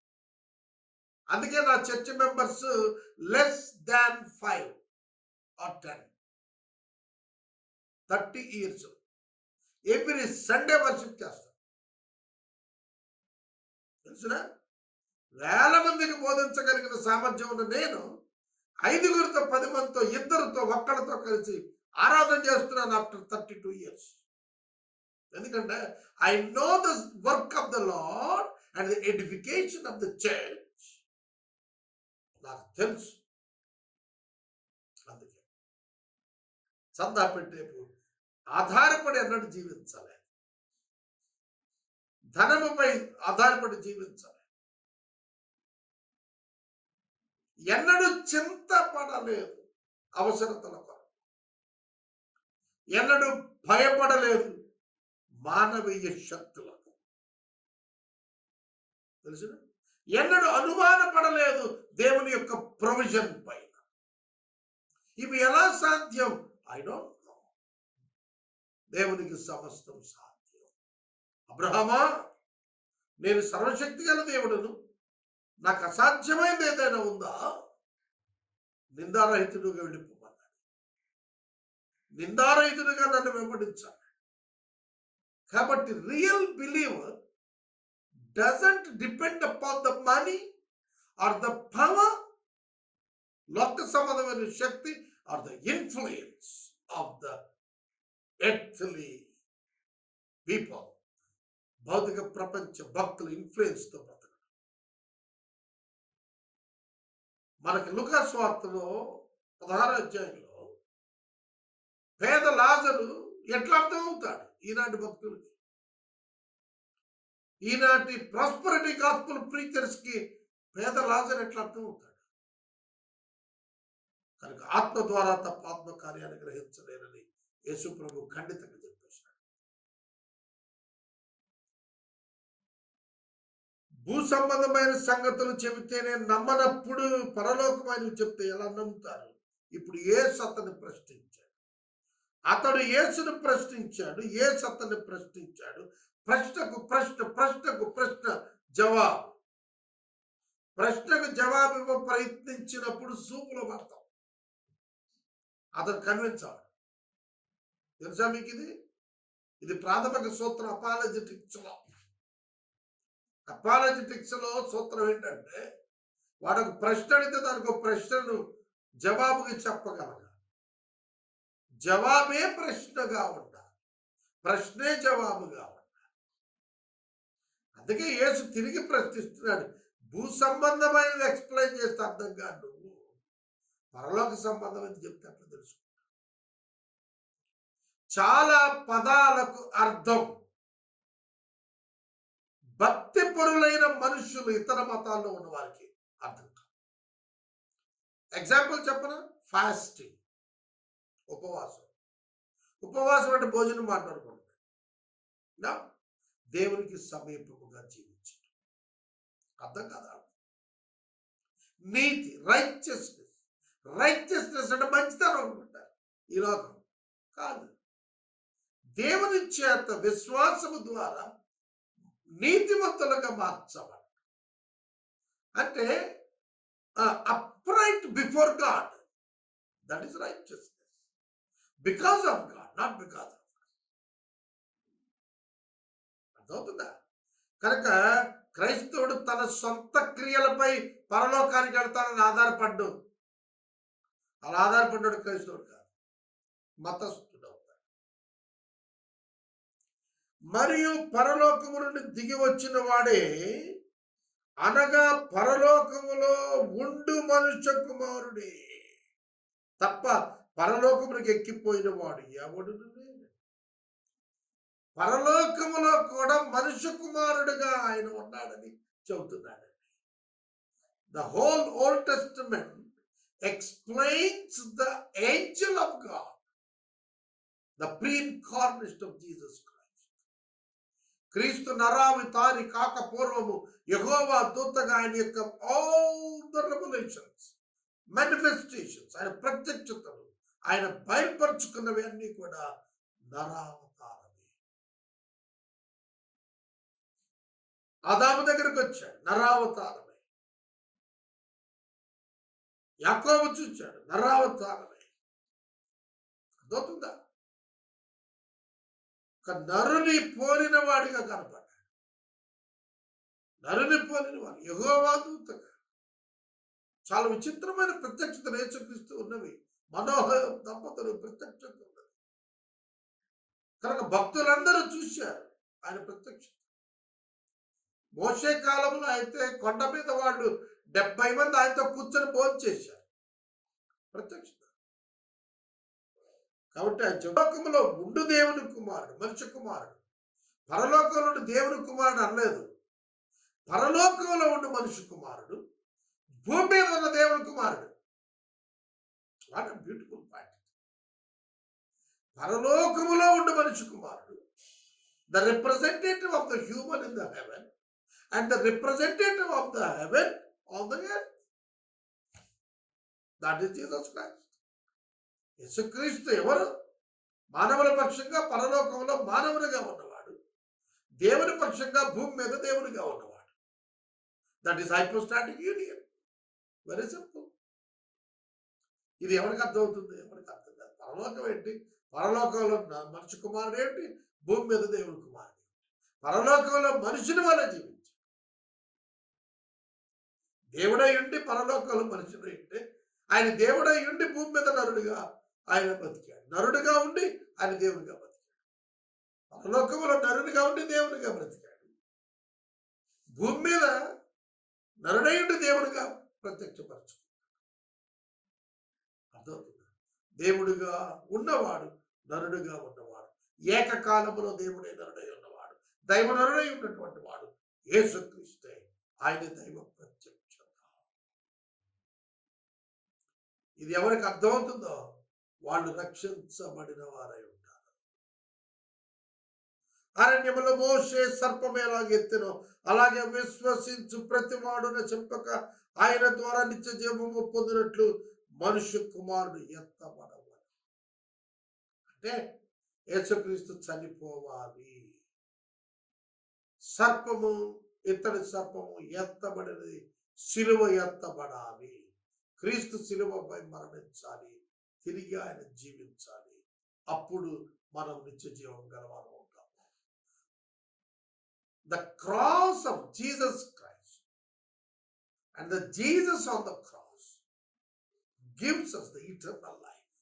Speaker 1: అందుకే నా church members less than 5 or 10, 30 years every Sunday worship చేస్తారు. తెలుసునా? వేల మందికి బోధించగలిగిన సామర్థ్యం ఉన్న నేను 5గురితో, 10 మందితో, 2తో, ఒక్కడితో కలిసి ఆరాధన చేస్తున్నాను ఆఫ్టర్ 32 years. ఎందుకంటే I know the work of the lord and the edification of the church. నాకు తెలుసు. అందుకే చందా పెట్టేపు ఆధారపడి అన్నట్టు జీవించాలి. ధనముపై ఆధారపడి జీవించాలి. ఎన్నడూ చింతపడలేదు అవసరతల కొరకు. ఎన్నడూ భయపడలేదు మానవీయ శక్తులకు. తెలుసు? ఎన్నడూ అనుమానపడలేదు దేవుని యొక్క ప్రొవిజన్ పైన. ఇవి ఎలా సాధ్యం? I don't know. దేవునికి సమస్తం సాధ్యం. అబ్రహామా, నేను సర్వశక్తి గల దేవుడును, నాకు అసాధ్యమైనది ఏదైనా ఉందా? నిందారహితుడుగా వెళ్ళిపోమన్నాడు. నిందారహితుడుగా నన్ను వెంబడించాడు. కాబట్టి real believer doesn't depend upon the money or the power లోక సంబంధమైన శక్తి or the influence of the earthly people. భౌతిక ప్రపంచ భక్తుల ఇన్ఫ్లుయెన్స్ తో బ్రతకడం. మనకి లూకా సువార్తలో 16వ అధ్యాయంలో పేద లాజరు ఎట్లా అర్థమవుతాడు ఈనాటి భక్తులకి, ఈనాటి ప్రాస్పరిటీ గాస్పెల్ ప్రీచర్స్ కి పేద లాజరు ఎట్లా అర్థమవుతాడు? కనుక ఆత్మ ద్వారా తప్ప ఆత్మ కార్యాన్ని గ్రహించలేరని యేసు ప్రభు ఖండితంగా చెప్పేశాడు. భూ సంబంధమైన సంగతులు చెబితేనే నమ్మనప్పుడు పరలోకమైన చెప్తే ఎలా నమ్ముతారు? ఇప్పుడు యేసు అతన్ని ప్రశ్నించాడు. అతడు యేసును ప్రశ్నించాడు, యేసు అతన్ని ప్రశ్నించాడు. ప్రశ్నకు ప్రశ్న, ప్రశ్నకు ప్రశ్న జవాబు. ప్రశ్నకు జవాబు ఇవ్వ ప్రయత్నించినప్పుడు సూపులో పడతాం. అతను కన్విన్స్ అవ్వడు. తెలుసా మీకు ఇది ప్రాథమిక సూత్రం అపాలజెటిక్స్ లో. అపాలజెటిక్స్ లో సూత్రం ఏంటంటే, వాడు ఒక ప్రశ్న అడిగితే దానికి ఒక ప్రశ్నను జవాబుగా చెప్పగలగాలి. జవాబే ప్రశ్నగా ఉండాలి, ప్రశ్నే జవాబుగా ఉండాలి. అందుకే యేసు తిరిగి ప్రశ్నిస్తున్నాడు. భూ సంబంధమైనది ఎక్స్ప్లెయిన్ చేస్తే అర్థం కాదు, నువ్వు పరలోక సంబంధమైనది చెప్తే అట్లా తెలుసుకుంటా. చాలా పదాలకు అర్థం భక్తి పరులైన మనుషులు ఇతర మతాల్లో ఉన్న వారికి అర్థం కాదు. ఎగ్జాంపుల్ చెప్పనా? ఫాస్టింగ్, ఉపవాసం. ఉపవాసం అంటే భోజనం మాట్లాడుకుంటా, దేవునికి సమీపముగా జీవించడం. అర్థం కాదా? నీతి, రైచియస్నెస్. రైచియస్నెస్ అంటే మంచితనం అనుకుంటారు ఈ లోకం. కాదు, దేవుని చేత విశ్వాసము ద్వారా నీతిమంతులుగా మార్చబడ. అంటే upright before God. That is righteousness. Because of God, not because of us. అర్థమవుతుందా? కనుక క్రైస్తవుడు తన సొంత క్రియలపై పరలోకానికి వెళ్తానని ఆధారపడ్డు. అలా ఆధారపడ్డాడు క్రైస్తవుడు కాదు, మతస్థుడు అవుతాడు. మరియు పరలోకము నుండి దిగి వచ్చిన వాడే, అనగా పరలోకములో ఉండు మనుష్య కుమారుడే తప్ప పరలోకమునికి ఎక్కిపోయిన వాడు ఎవడు లేడు. పరలోకములో కూడా మనుష్య కుమారుడుగా ఆయన ఉన్నాడని చెబుతున్నాడండి. The whole Old Testament explains the angel of God, the pre-incarnation of Jesus Christ. క్రీస్తు నరావతారి కాక పూర్వము యెహోవా దూతగా ఆయన యొక్క ఆల్ ద రెవల్యూషన్స్, మేనిఫెస్టేషన్స్, ఆయన ప్రత్యక్షతలు, ఆయన బయలుపరుచుకున్నవి అన్నీ కూడా నరావతారమే. ఆదాము దగ్గరకు వచ్చాడు, నరావతారమే. యాకోబు చూచాడు, నరావతారమే. అర్థమవుతుందా? నరుని పోలిన వాడిగా కనపడ్డాడు. నరుని పోలిన వాడు యెహోవా దూతగా. చాలా విచిత్రమైన ప్రత్యక్షతలు యేసుక్రీస్తు ఉన్నవి. మనోహర దంపతులు ప్రత్యక్షత ఉన్నది. కనుక భక్తులందరూ చూశారు ఆయన ప్రత్యక్షత. మోషే కాలంలో అయితే కొండ మీద వాళ్ళు 70 మంది ఆయనతో కూర్చొని భోజనం చేశారు. ప్రత్యక్షత. కాబట్టి ఆ లోకంలో ఉండు దేవుని కుమారుడు, మనిషి కుమారుడు. పరలోకంలో ఉండి దేవుని కుమారుడు అనలేదు. పరలోకంలో ఉండు మనిషి కుమారుడు, భూమి మీద ఉన్న దేవుని కుమారుడు. What a beautiful point. పరలోకములో ఉండు మనిషి కుమారుడు, the representative of the human in the heaven and the representative of the heaven on the earth. That is Jesus Christ. యేసుక్రీస్తు ఎవరు? మానవుల పక్షంగా పరలోకంలో మానవునిగా ఉన్నవాడు, దేవుని పక్షంగా భూమి మీద దేవునిగా ఉన్నవాడు. That is hypostatic union. Very simple. ఇది ఎవరికి అర్థమవుతుంది? ఎవరికి అర్థం కాదు. పరలోకం ఏంటి? పరలోకంలో మనిషి కుమారుడు ఏంటి? భూమి మీద దేవుని కుమారుడు. పరలోకంలో మనుషుని వల్ల జీవించు. దేవుడై ఉండి పరలోకంలో మనుషుడు ఉంటే ఆయన దేవుడై ఉండి భూమి మీద నరుడిగా ఆయన బతికాడు. నరుడిగా ఉండి ఆయన దేవుడిగా బతికాడు. పరలోకములో నరుడిగా ఉండి దేవుడిగా బ్రతికాడు. భూమి మీద నరుడై ఉండి దేవుడిగా ప్రత్యక్షపరచుకున్నాడు. అర్థమవుతుందా? దేవుడిగా ఉన్నవాడు, నరుడుగా ఉన్నవాడు, ఏకకాలంలో దేవుడే నరుడై ఉన్నవాడు, దైవ నరుడై ఉన్నటువంటి వాడు యేసుక్రీస్తే. ఆయన దైవ ప్రత్యక్షత. ఇది ఎవరికి అర్థమవుతుందో వాళ్ళు రక్షించబడిన వారై ఉంటారు. అరణ్యములో మోషే సర్పం ఎలాగెత్తినో అలాగే విశ్వసించు ప్రతివాడు నశింపక ఆయన ద్వారా నిత్య జీవము పొందినట్లు మనుష్య కుమారుడు ఎత్తబడవాలి. అంటే యేసుక్రీస్తు చనిపోవాలి. సర్పము, ఇత్తడి సర్పము ఎత్తబడినది, సిలువ ఎత్తబడాలి. క్రీస్తు సిలువపై మరణించాలి, తిరిగి ఆయన జీవించాలి. అప్పుడు మనం నిత్య జీవం గలవారు ఉంటాము. The cross of Jesus Christ and the Jesus on the cross gives us the eternal life.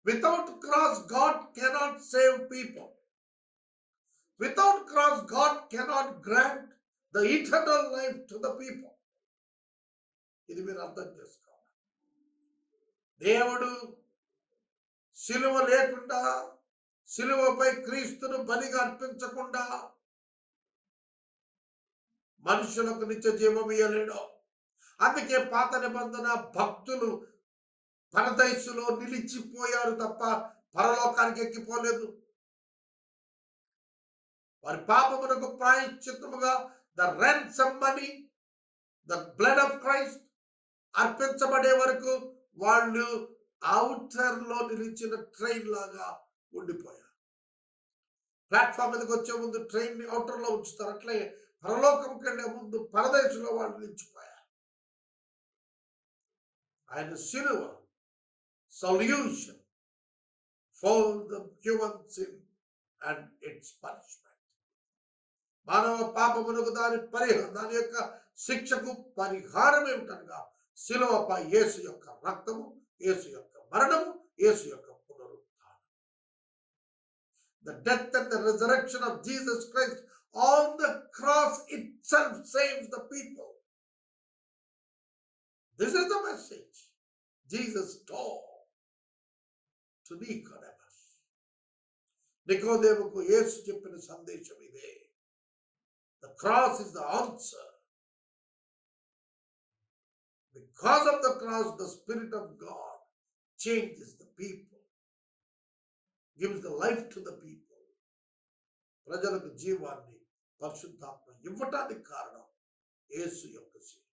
Speaker 1: Without cross, God cannot save people. Without cross, God cannot grant the eternal life to the people. ఇది మీరు అర్థం చేసుకోవాలి. దేవుడు సిలువ లేకుండా, సిలువపై క్రీస్తును బలిగా అర్పించకుండా మనుషులకు నిత్య జీవం ఇయ్యలేడు. అందుకే పాత నిబంధన భక్తులు పరదైసులో నిలిచిపోయారు తప్ప పరలోకానికి ఎక్కిపోలేదు. వారి పాపమునకు ప్రాయశ్చిత్తముగా the ransom money, the blood of Christ అర్పించబడే వరకు వాళ్ళు అవుటర్ లో నిలిచిన ట్రైన్ లాగా ఉండిపోయారు. ప్లాట్ఫామ్ మీదకి వచ్చే ముందు ట్రైన్ ని అవుటర్ లో ఉంచుతారు. అట్లే పరలోకంకి వెళ్లే ముందు పరదేశంలో వాళ్ళు నిలిచిపోయారు. ఆయన సిలువ solution for the human sin and it's punishment. మానవ పాపమునకు దాని యొక్క శిక్షకు పరిహారం ఏమిటనగా సిలువపై యేసు యొక్క రక్తము, యేసు యొక్క మరణము, యేసు యొక్క పునరుత్థానం. The death and the resurrection of Jesus Christ on the cross itself saves the people. This is the message Jesus taught to Nicodemus. నికోదేముకు యేసు చెప్పిన సందేశం ఇదే. The cross is the answer. Because of the cross, the Spirit of God changes the people, gives the life to the people. ప్రజలకు జీవాన్ని పరిశుద్ధాత్మ ఇవ్వటానికి కారణం యేసు యొక్క శిలువ.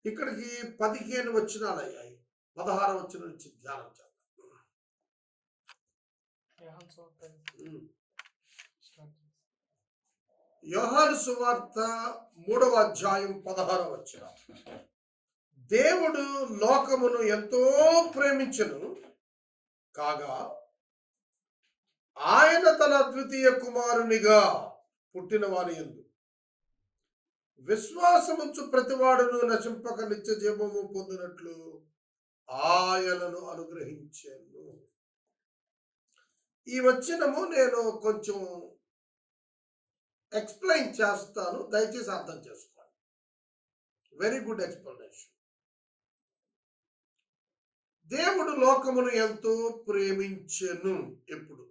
Speaker 1: ఇక్కడికి 15 వచనాలు అయ్యాయి. 16వ వచనం నుంచి ధ్యానం చేద్దాం. యోహాను సువార్త 3వ అధ్యాయం 16వ వచనం. దేవుడు లోకమును ఎంతో ప్రేమించెను కాగా ఆయన తన అద్వితీయ కుమారునిగా పుట్టిన వారి యందు విశ్వాసముంచు ప్రతివాడును నశింపక నిత్య జీవము పొందినట్లు ఆయనను అనుగ్రహించెను. ఈ వచనము నేను కొంచెం ఎక్స్ప్లెయిన్ చేస్తాను, దయచేసి అర్థం చేసుకోండి. Very good explanation. దేవుడు లోకమును ఎంతో ప్రేమించెను. ఎప్పుడు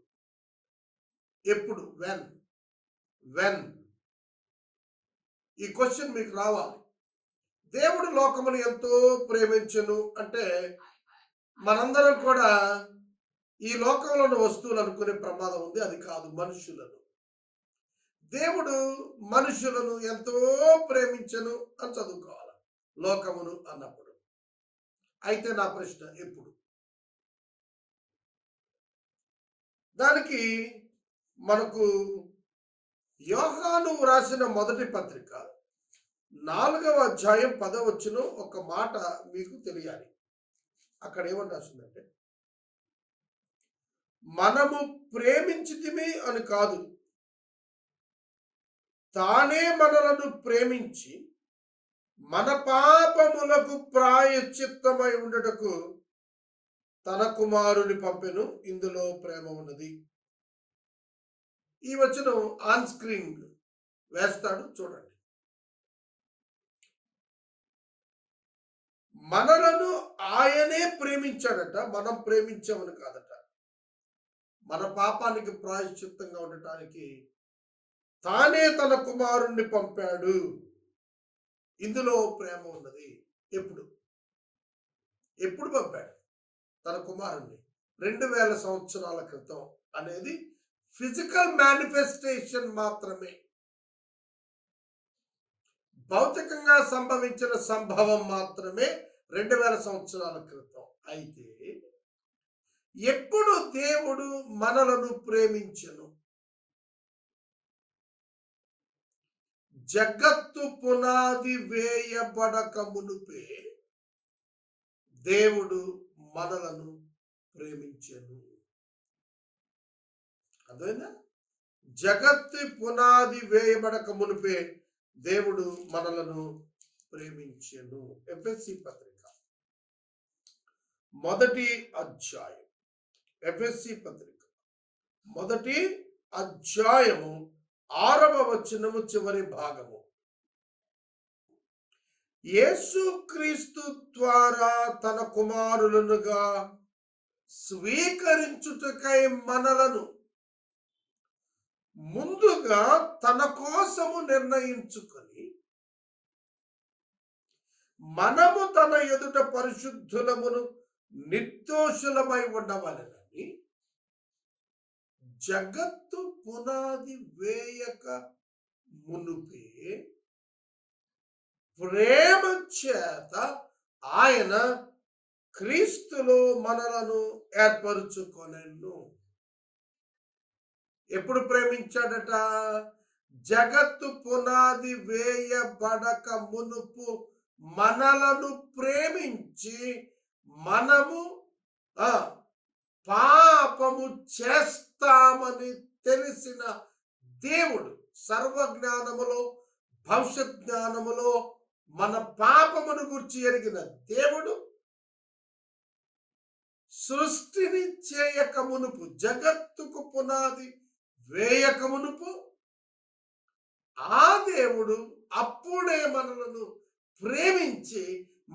Speaker 1: ఎప్పుడు వెన్ ఈ క్వశ్చన్ మీకు రావాలి. దేవుడు లోకమును ఎంతో ప్రేమించెను అంటే మనందరం కూడా ఈ లోకంలో ఉన్న వస్తువులు అనుకునే ప్రమాదం ఉంది. అది కాదు, మనుషులను. దేవుడు మనుషులను ఎంతో ప్రేమించెను అని చదువుకోవాలి లోకమును అన్నప్పుడు. అయితే నా ప్రశ్న ఎప్పుడు? దానికి మనకు యోహాను రాసిన మొదటి పత్రిక 4వ అధ్యాయం 10వ వచనం ఒక మాట మీకు తెలియాలి. అక్కడ ఏమని రాసిందంటే, మనము ప్రేమించితిమి అని కాదు, తానే మనలను ప్రేమించి మన పాపములకు ప్రాయశ్చిత్తమై ఉండటకు తన కుమారుని పంపెను, ఇందులో ప్రేమ ఉన్నది. ఈ వచనం ఆన్ స్క్రీన్ వేస్తాడు చూడండి. మనలను ఆయనే ప్రేమించాడట, మనం ప్రేమించామని కాదట. మన పాపానికి ప్రాయశ్చిత్తంగా ఉండటానికి తానే తన కుమారుణ్ణి పంపాడు, ఇందులో ప్రేమ ఉన్నది. ఎప్పుడు ఎప్పుడు పంపాడు తన కుమారుణ్ణి? 2000 సంవత్సరాల క్రితం అనేది ఫిజికల్ మేనిఫెస్టేషన్ మాత్రమే, భౌతికంగా సంభవించిన సంభవం మాత్రమే 2000 సంవత్సరాల క్రితం. అయితే ఎప్పుడు దేవుడు మనలను ప్రేమించెను? జగత్తు పునాది వేయబడక మునుపే దేవుడు మనలను ప్రేమించెను. అదేనా? జగత్తు పునాది వేయబడక మునుపే దేవుడు మనలను ప్రేమించెను. ఎఫెసీ పత్రిక మొదటి అధ్యాయం, ఎఫెసీ పత్రిక మొదటి అధ్యాయము 6వ వచనము చివరి భాగము. యేసుక్రీస్తు ద్వారా తన కుమారులనుగా స్వీకరించుటకై మనలను ముందుగా తన కోసము నిర్ణయించుకొని మనము తన ఎదుట పరిశుద్ధులమును నిర్దోషులమై ఉండవలెనని జగత్తు పునాది వేయక మునుపే ప్రేమ చేత ఆయన క్రీస్తులో మనలను ఏర్పరుచుకొనెను. ఎప్పుడు ప్రేమించాడట? జగత్తు పునాది వేయబడక మునుపు మనలను ప్రేమించి, మనము పాపము చేస్తామని తెలిసిన దేవుడు, సర్వజ్ఞానములో భవిష్యత్ జ్ఞానములో మన పాపమును గురించి ఎరిగిన దేవుడు, సృష్టిని చేయక మునుపు, జగత్తుకు పునాది వేయక మునుపు ఆ దేవుడు అప్పుడే మనలను ప్రేమించి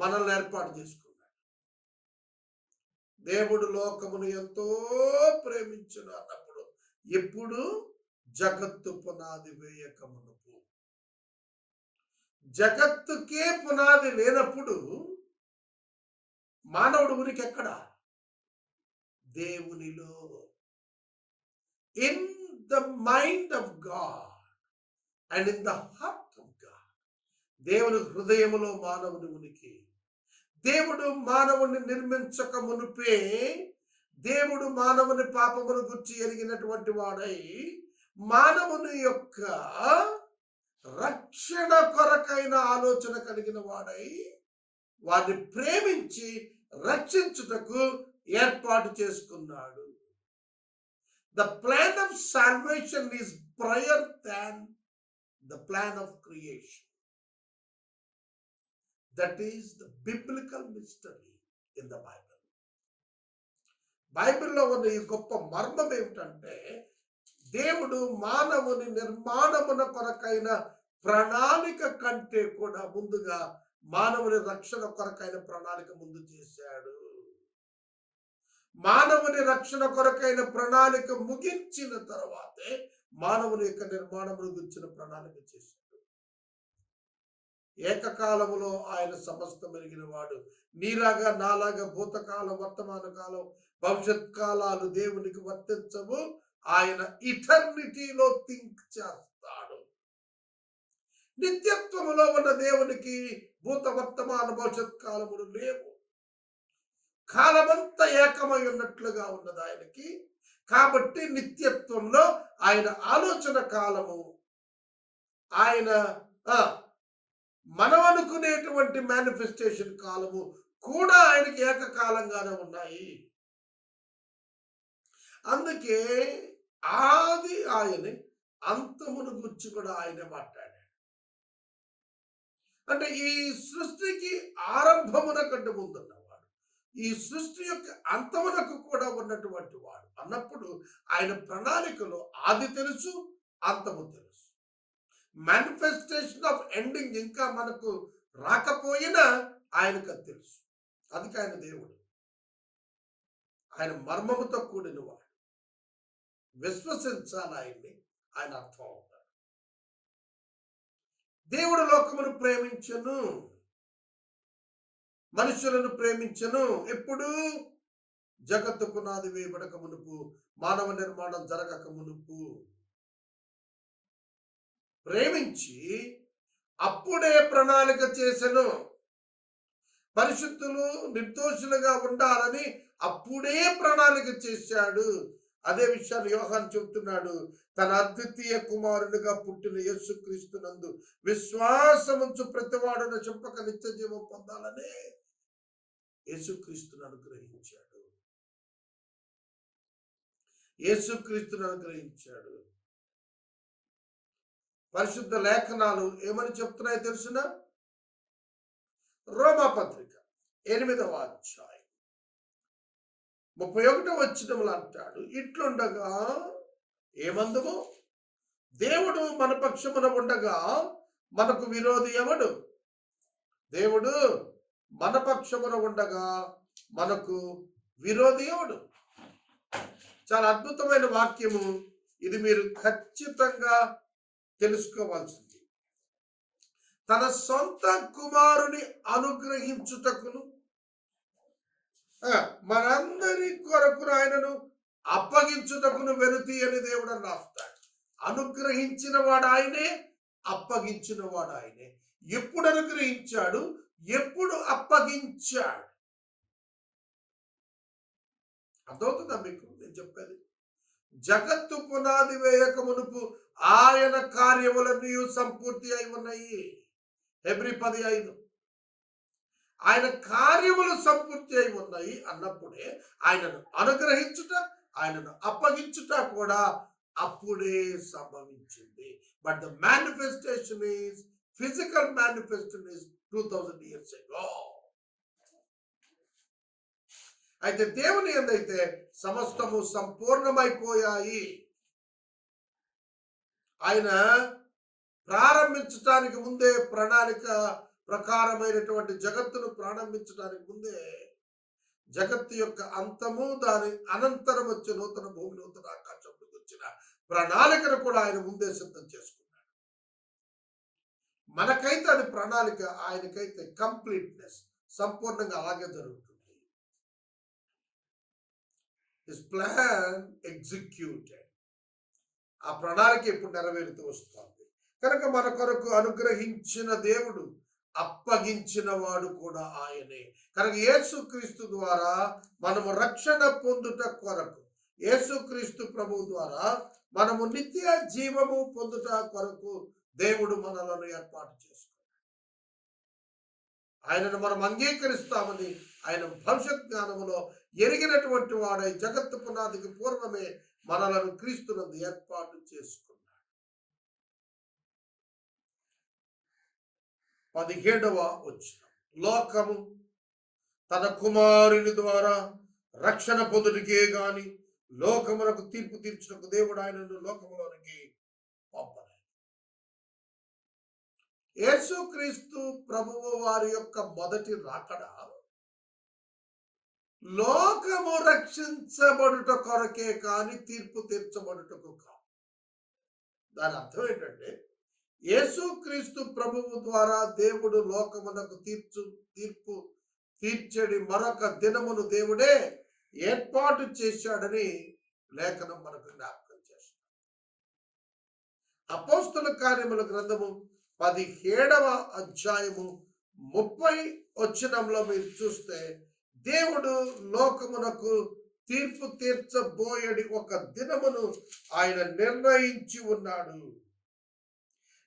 Speaker 1: మనల్ని ఏర్పాటు చేసుకున్నాడు. దేవుడు లోకమును ఎంతో ప్రేమించును అన్నప్పుడు ఎప్పుడు? జగత్తు పునాది వేయక మునుపు. జగత్తుకే పునాది లేనప్పుడు మానవుడు ఉనికి ఎక్కడ? దేవునిలో. In the mind of God and in the heart of God. దేవుని హృదయములో మానవుని ఉనికి. దేవుడు మానవుని నిర్మించక మునుపే దేవుడు మానవుని పాపమును గురించి ఎరిగినటువంటి వాడై, మానవుని యొక్క రక్షణ కొరకైన ఆలోచన కలిగిన వాడై, వారిని ప్రేమించి రక్షించుటకు ఏర్పాటు చేసుకున్నాడు. The plan of salvation is prior than the plan of creation. That is the biblical mystery in the Bible. బైబిల్లో ఉన్న ఈ గొప్ప మర్మం ఏమిటంటే, దేవుడు మానవుని నిర్మాణమున కొరకైన ప్రణాళిక కంటే కూడా ముందుగా మానవుని రక్షణ కొరకైన ప్రణాళిక ముందు చేశాడు. మానవుని రక్షణ కొరకైన ప్రణాళిక ముగించిన తర్వాతే మానవుని యొక్క నిర్మాణమును గురించిన ప్రణాళిక చేశాడు. ఏకకాలములో ఆయన సమస్తం ఎరిగిన వాడు. నీలాగా నాలాగా భూతకాలం, వర్తమాన కాలం, భవిష్యత్ కాలాలు దేవునికి వర్తించవు. ఆయన ఇటర్నిటీలో థింక్ చేస్తాడు. నిత్యత్వములో ఉన్న దేవునికి భూత, వర్తమాన, భవిష్యత్ కాలములు లేవు. కాలమంతా ఏకమై ఉన్నట్లుగా ఉన్నది ఆయనకి. కాబట్టి నిత్యత్వంలో ఆయన ఆలోచన కాలము, ఆయన మనం అనుకునేటువంటి మేనిఫెస్టేషన్ కాలము కూడా ఆయనకి ఏకకాలంగానే ఉన్నాయి. అందుకే ఆది ఆయనే, అంతమును గురించి కూడా ఆయనే మాట్లాడాడు. అంటే ఈ సృష్టికి ఆరంభమున కంటే ముందున్నవాడు, ఈ సృష్టి యొక్క అంతమునకు కూడా ఉన్నటువంటి వాడు అన్నప్పుడు ఆయన ప్రణాళికలో ఆది తెలుసు, అంతము తెలుసు. మేనిఫెస్టేషన్ ఆఫ్ ఎండింగ్ ఇంకా మనకు రాకపోయినా ఆయనకు అది తెలుసు. అందుకే ఆయన దేవుడు, ఆయన మర్మముతో కూడిన వాడు. విశ్వసించాలి ఆయన్ని, ఆయన అర్థం అవుతాడు. దేవుడు లోకమును ప్రేమించను, మనుషులను ప్రేమించను. ఎప్పుడు? జగత్తు పునాది వేయబడక మునుపు, మానవ నిర్మాణం జరగక మునుపు ప్రేమించి అప్పుడే ప్రణాళిక చేసెను. పరిశుద్ధులు నిర్దోషులుగా ఉండాలని అప్పుడే ప్రణాళిక చేశాడు. అదే విషయాన్ని యోహాను చెబుతున్నాడు. తన అద్వితీయ కుమారునిగా పుట్టిన యేసుక్రీస్తునందు విశ్వాసముంచు ప్రతివాడు నశింపక నిత్య జీవం పొందాలనే యేసుక్రీస్తును అనుగ్రహించాడు. యేసుక్రీస్తును అనుగ్రహించాడు. పరిశుద్ధ లేఖనాలు ఏమని చెప్తున్నాయో తెలుసునా? రోమాపత్రిక 8వ అధ్యాయం 31వ వచనములు అంటాడు, ఇట్లుండగా ఏమందుము? దేవుడు మన పక్షమున ఉండగా మనకు విరోధి ఎవడు? దేవుడు మన పక్షమున ఉండగా మనకు విరోధి ఎవడు? చాలా అద్భుతమైన వాక్యము ఇది. మీరు ఖచ్చితంగా తెలుసుకోవాల్సింది. తన సొంత కుమారుని అనుగ్రహించుటకును మనందరి కొరకు ఆయనను అప్పగించుటకును వెనుతి అని దేవుడు రాస్తాడు. అనుగ్రహించిన వాడు ఆయనే, అప్పగించిన వాడు ఆయనే. ఎప్పుడు అనుగ్రహించాడు? ఎప్పుడు అప్పగించాడు? అర్థమవుతుందా మీకు నేను చెప్పేది? జగత్తు పునాది వేయక మునుపు ఆయన కార్యములన్నీ సంపూర్తి అయి ఉన్నాయి. హెబ్రీ 10:5. ఆయన కార్యములు సంపూర్తి అయి ఉన్నాయి అన్నప్పుడే ఆయనను అనుగ్రహించుట, ఆయనను అప్పగించుట కూడా అప్పుడే సంభవించింది. But the manifestation is, physical manifestation is 2000 years ago. అయితే దేవుని యందైతే సమస్తము సంపూర్ణమైపోయాయి. ఆయన ప్రారంభించడానికి ముందే, ప్రణాళిక ప్రకారమైనటువంటి జగత్తును ప్రారంభించడానికి ముందే, జగత్తు యొక్క అంతము, దాని అనంతరం వచ్చే నూతన భూమి, నూతన ఆకాశంలోకి వచ్చిన ప్రణాళికను కూడా ఆయన ముందే సిద్ధం చేసుకున్నాడు. మనకైతే అది ప్రణాళిక, ఆయనకైతే కంప్లీట్నెస్, సంపూర్ణంగా అలాగే జరుగుతుంది. His plan executed. ఆ ప్రణాళిక ఇప్పుడు నెరవేరుతూ వస్తుంది. కనుక మన కొరకు అనుగ్రహించిన దేవుడు, అప్పగించిన వాడు కూడా ఆయనే. కనుక యేసుక్రీస్తు ద్వారా మనము రక్షణ పొందుట కొరకు, యేసుక్రీస్తు ప్రభువు ద్వారా మనము నిత్య జీవము పొందుట కొరకు దేవుడు మనలను ఏర్పాటు చేసుకున్నాడు. ఆయనను మనం అంగీకరిస్తామని ఆయన భవిష్యత్ జ్ఞానములో ఎరిగినటువంటి వాడై జగత్తు పునాదికి పూర్వమే మనలను క్రీస్తునందు ఏర్పాటు చేసుకున్నాడు. 17వ వచనం, లోకము తన కుమారుని ద్వారా రక్షణ పొందుటకే గాని లోకమునకు తీర్పు తీర్చుటకు దేవుడు ఆయనను లోకములోనికి పంపలేదు. యేసుక్రీస్తు ప్రభువు వారి యొక్క మొదటి రాకడ లోకము రక్షించబడుట కొరకే కాని తీర్పు తీర్చబడుటకు కాదు. దాని అర్థం ఏంటంటే, యేసుక్రీస్తు ప్రభువు ద్వారా దేవుడు లోకమునకు తీర్పు తీర్చడి మరొక దినమును దేవుడే ఏర్పాటు చేశాడని లేఖనం మనకు జ్ఞాపకం చేస్తుంది. అపోస్తల కార్యముల గ్రంథము 17వ అధ్యాయము 30 వచనంలో మీరు చూస్తే, దేవుడు లోకమునకు తీర్పు తీర్చబోయడి ఒక దినమును ఆయన నిర్ణయించి ఉన్నాడు.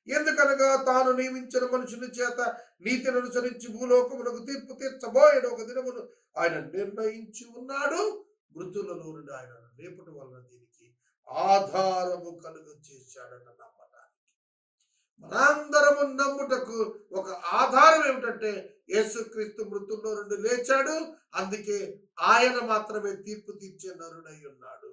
Speaker 1: ఎందుకనగా తాను నియమించిన మనుషుని చేత నీతిని అనుసరించి భూలోకమునకు తీర్పు తీర్చబోయడి ఒక దినమును ఆయన నిర్ణయించి ఉన్నాడు. మృతులలో నుండి ఆయన రేపటి వలన దీనికి ఆధారము కలుగ చేశాడన్న నమ్మటానికి. మనందరము నమ్ముటకు ఒక ఆధారం ఏమిటంటే యేసుక్రీస్తు మృతుల్లో నుండి లేచాడు. అందుకే ఆయన మాత్రమే తీర్పు తీర్చే నరుడై ఉన్నాడు.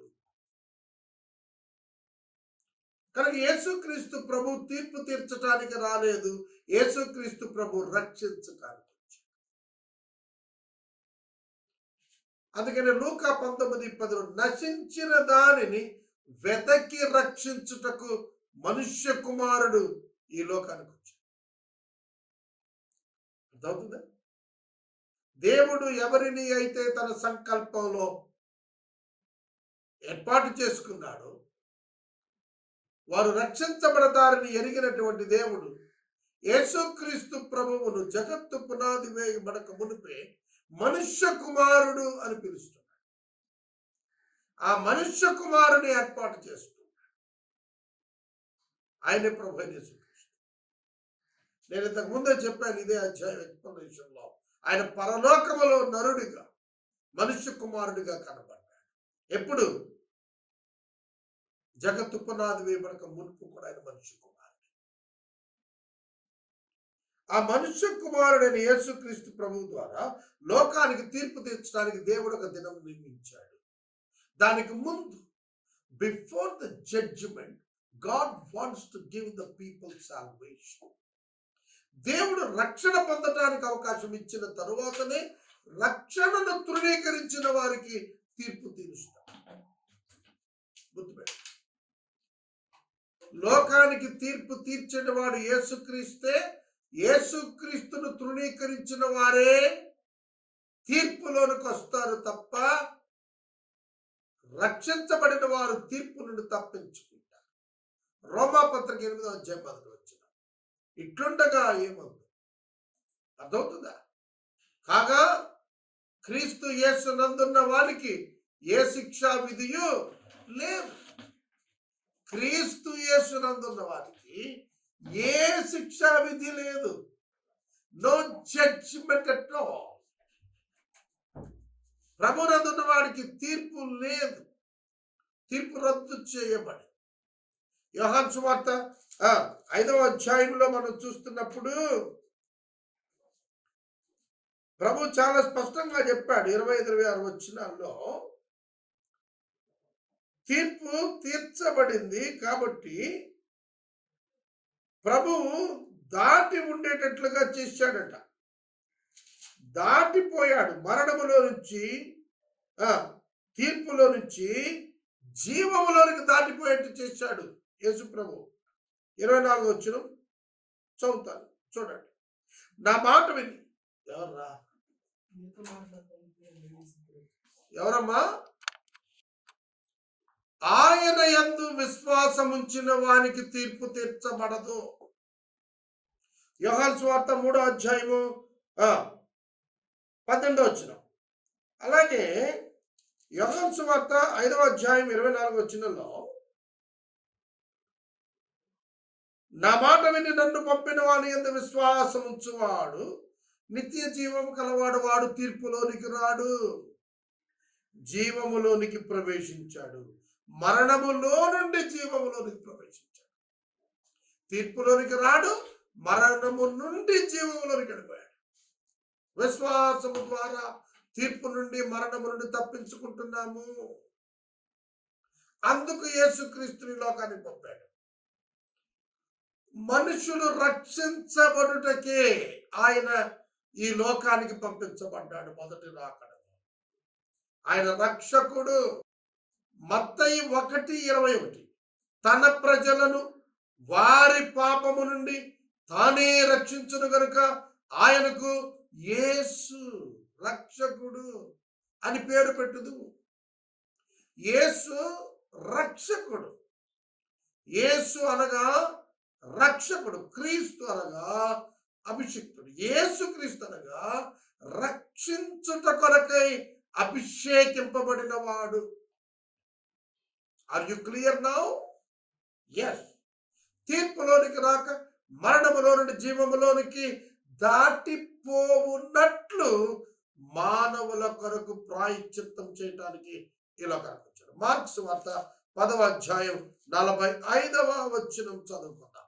Speaker 1: కనుక యేసుక్రీస్తు ప్రభు తీర్పు తీర్చడానికి రాలేదు, యేసుక్రీస్తు ప్రభు రక్షించటానికి. అందుకని లూకా 19:10 నశించిన దానిని వెతకి రక్షించుటకు మనుష్య కుమారుడు ఈ లోకానికి వచ్చాడు. అర్థమవుతుందా? దేవుడు ఎవరిని అయితే తన సంకల్పంలో ఏర్పాటు చేసుకున్నాడో వారు రక్షించబడతారని ఎరిగినటువంటి దేవుడు యేసుక్రీస్తు ప్రభువును జగత్తు పునాది వేయబడక మునిపే మనుష్య కుమారుడు అని పిలుస్తున్నాడు. ఆ మనుష్య కుమారుని ఏర్పాటు చేస్తున్నాడు. ఆయనే ప్రభు యేసుక్రీస్తు. నేను ఇంతకు ముందే చెప్పాను, ఇదే అధ్యాయం ఎక్స్‌ప్లనేషన్‌లో ఆయన పరలోకములో నరుడిగా మనుష్య కుమారుడిగా కనబడ్డాడు. ఎప్పుడు? జగత్తు పునాది వేయబడక మునుపు కూడా ఆయన మనుష్య కుమారుడు. ఆ మనుష్య కుమారుడైన యేసుక్రీస్తు ప్రభువు ద్వారా లోకానికి తీర్పు తీర్చడానికి దేవుడు ఒక దినం నిర్మించాడు. దానికి ముందు, before the judgement, God wants to give the people salvation. దేవుడు రక్షణ పొందడానికి అవకాశం ఇచ్చిన తరువాతనే రక్షణను తృణీకరించిన వారికి తీర్పు తీరుస్తాడు. గుర్తుపెట్టు, లోకానికి తీర్పు తీర్చిన వాడు యేసుక్రీస్తే. యేసుక్రీస్తును తృణీకరించిన వారే తీర్పులోనికి వస్తారు తప్ప రక్షించబడిన వారు తీర్పు నుండి తప్పించుకుంటారు. రోమాపత్రిక 8వ అధ్యాయం 1వ వచనం. ఇట్లుండగా ఏమంది? అర్థమవుతుందా? కాగా క్రీస్తు యేసు నందున్న వారికి ఏ శిక్షా విధియు లేదు. క్రీస్తు యేసు నందున్న వారికి ఏ శిక్షా విధి లేదు. No judgement at all. ప్రభునందున్న వాడికి తీర్పు లేదు. తీర్పు రద్దు చేయబడి. యోహాను సువార్త 5వ అధ్యాయంలో మనం చూస్తున్నప్పుడు ప్రభు చాలా స్పష్టంగా చెప్పాడు. 25-26 వచనాల్లో తీర్పు తీర్చబడింది కాబట్టి ప్రభువు దాటి ఉండేటట్లుగా చేశాడట. దాటిపోయాడు. మరణములో నుంచి, తీర్పులో నుంచి జీవములోనికి దాటిపోయేట్టు చేశాడు యేసు ప్రభు. 24వ వచనం చదువుతాను, చూడండి. నా మాట విని. ఎవరమ్మా? ఆయన యందు విశ్వాసం ఉంచిన వానికి తీర్పు తీర్చబడదు. యోహాను సువార్త 3వ అధ్యాయము 18వ వచనం. అలాగే యోహాను సువార్త 5వ అధ్యాయం 24వ వచనంలో, నా మాట విని నన్ను పంపిన వాని యందు విశ్వాసం ఉంచువాడు నిత్య జీవము కలవాడు, వాడు తీర్పులోనికి రాడు, జీవములోనికి ప్రవేశించాడు. మరణములో నుండి జీవములోనికి ప్రవేశించాడు. తీర్పులోనికి రాడు, మరణము నుండి జీవములోనికి వెళ్ళిపోయాడు. విశ్వాసము ద్వారా తీర్పు నుండి, మరణము నుండి తప్పించుకుంటున్నాము. అందుకు యేసుక్రీస్తుని లోకానికి పంపాడు. మనుషులు రక్షించబడుటకే ఆయన ఈ లోకానికి పంపించబడ్డాడు. మొదటి రాకడ ఆయన రక్షకుడు. మత్తయి 1:21 తన ప్రజలను వారి పాపము నుండి తానే రక్షించును గనుక ఆయనకు యేసు రక్షకుడు అని పేరు పెట్టుదు. యేసు రక్షకుడు. యేసు అనగా రక్షకుడు, క్రీస్తు అనగా అభిషిక్తుడు. యేసు క్రీస్తు అనగా రక్షించుట కొరకై అభిషేకింపబడిన వాడు. Are you clear now? Yes. తీర్పులోనికి రాక మరణములో నుండి జీవములోనికి దాటిపోవున్నట్లు మానవుల కొరకు ప్రాయశ్చిత్తం చేయటానికి ఇలా కనిపించాడు. మార్క్స్ వార్త 10వ అధ్యాయం 45వ వచనం చదువుకుందాం.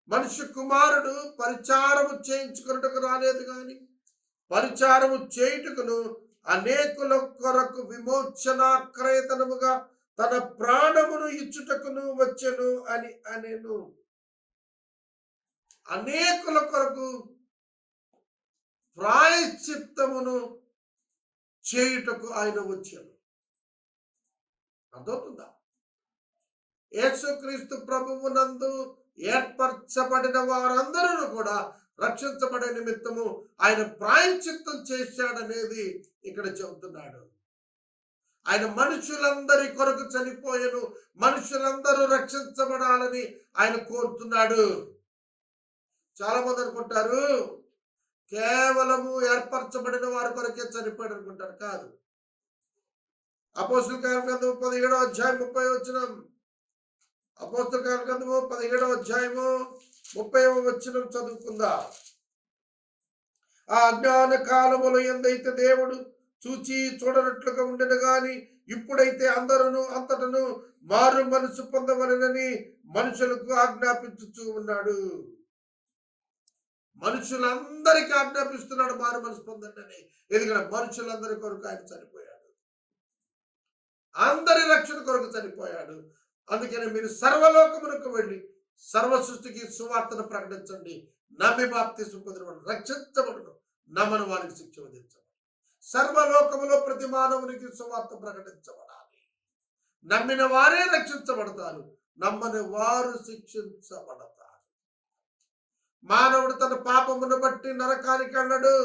Speaker 1: మనుష్య కుమారుడు పరిచారము చేయించుకున్నట్టుకు రాలేదు గాని పరిచారము చేయుటకును అనేకుల కొరకు విమోచనాక్రయతనముగా తన ప్రాణమును ఇచ్చుటకును వచ్చెను అని అనెను. అనేకుల కొరకు ప్రాయశ్చిత్తమును చేయుటకు ఆయన వచ్చాను. అర్థమవుతుందా? యేసుక్రీస్తు ప్రభువునందు ఏర్పరచబడిన వారందరూ కూడా రక్షించబడే నిమిత్తము ఆయన ప్రాయశ్చిత్తం చేశాడనేది ఇక్కడ చెబుతున్నాడు. ఆయన మనుషులందరి కొరకు చనిపోయెను, మనుషులందరూ రక్షించబడాలని ఆయన కోరుతున్నాడు. చాలా మంది అనుకుంటారు కేవలము ఏర్పరచబడిన వారి కొరకే చనిపోయాడు అనుకుంటారు. కాదు. అపోస్తలుల కార్యముల గ్రంథము 17వ అధ్యాయం 30వ వచనం. అపోస్తలుల కార్యముల గ్రంథము 17వ అధ్యాయము 30వ వచనం చదువుకుందాం. ఆ అజ్ఞాన కాలములో ఎందైతే దేవుడు చూచి చూడనట్లుగా ఉండెను గాని ఇప్పుడైతే అందరూ అంతటను మారు మనసు పొందవలెనని మనుషులకు ఆజ్ఞాపించుచూ ఉన్నాడు. మనుషులందరికీ ఆజ్ఞాపిస్తున్నాడు మారు మనసు పొందండి అని. ఎందుకంటే మనుషులందరి కొరకు ఆయన చనిపోయాడు, అందరి రక్షణ కొరకు చనిపోయాడు. అందుకని మీరు సర్వలోకమునకు వెళ్ళి సర్వ సృష్టికి సువార్తను ప్రకటించండి. నమ్మి బాప్తిస్మం పొందినవాడు రక్షించబడును, నమ్మని వారికి శిక్ష విధించబడు. సర్వలోకములో ప్రతి మానవునికి సువార్త ప్రకటించబడాలి. నమ్మిన వారే రక్షించబడతారు, నమ్మని వారు శిక్షించబడతారు. మానవుడు తన పాపమును బట్టి నరకానికి వెళ్ళడు.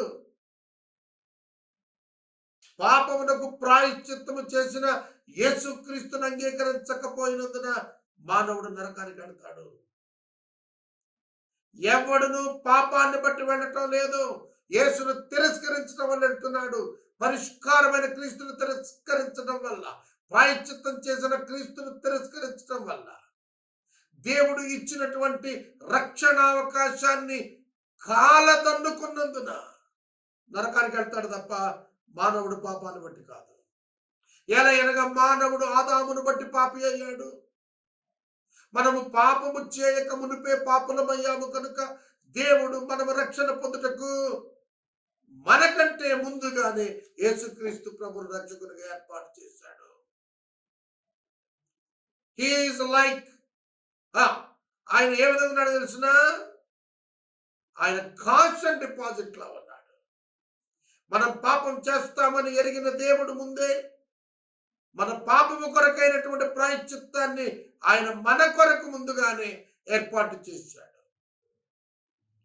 Speaker 1: పాపమునకు ప్రాయశ్చిత్తము చేసిన యేసుక్రీస్తును అంగీకరించకపోయినందున మానవుడు నరకానికి వెళ్తాడు. ఎవడును పాపాన్ని బట్టి వెళ్ళటం లేదు, యేసును తిరస్కరించడం వల్ల వెళ్తున్నాడు. పరిష్కారమైన క్రీస్తును తిరస్కరించడం వల్ల, ప్రాయశ్చిత్తం చేసిన క్రీస్తును తిరస్కరించడం వల్ల దేవుడు ఇచ్చినటువంటి రక్షణ అవకాశాన్ని కాలదన్నుకున్నందున నరకానికి వెళ్తాడు తప్ప మానవుడు పాపాన్ని బట్టి కాదు. ఎలా అనగా మానవుడు ఆదామును బట్టి పాపి అయ్యాడు. మనము పాపము చేయక మునిపే పాపులమయ్యాము కనుక దేవుడు మనము రక్షణ పొందుటకు మనకంటే ముందుగానే యేసుక్రీస్తు ప్రభువును రక్షకునిగా ఏర్పాటు చేశాడు. హీ ఈజ్ లైక్ ఆయన ఏ విధంగా ఉన్నాడో తెలిసిన, ఆయన కాన్స్టెంట్ డిపాజిట్ లా ఉన్నాడు. మనం పాపం చేస్తామని ఎరిగిన దేవుడు ముందే మన పాపము కొరకైనటువంటి ప్రాయశ్చిత్తాన్ని ఆయన మన కొరకు ముందుగానే ఏర్పాటు చేశాడు.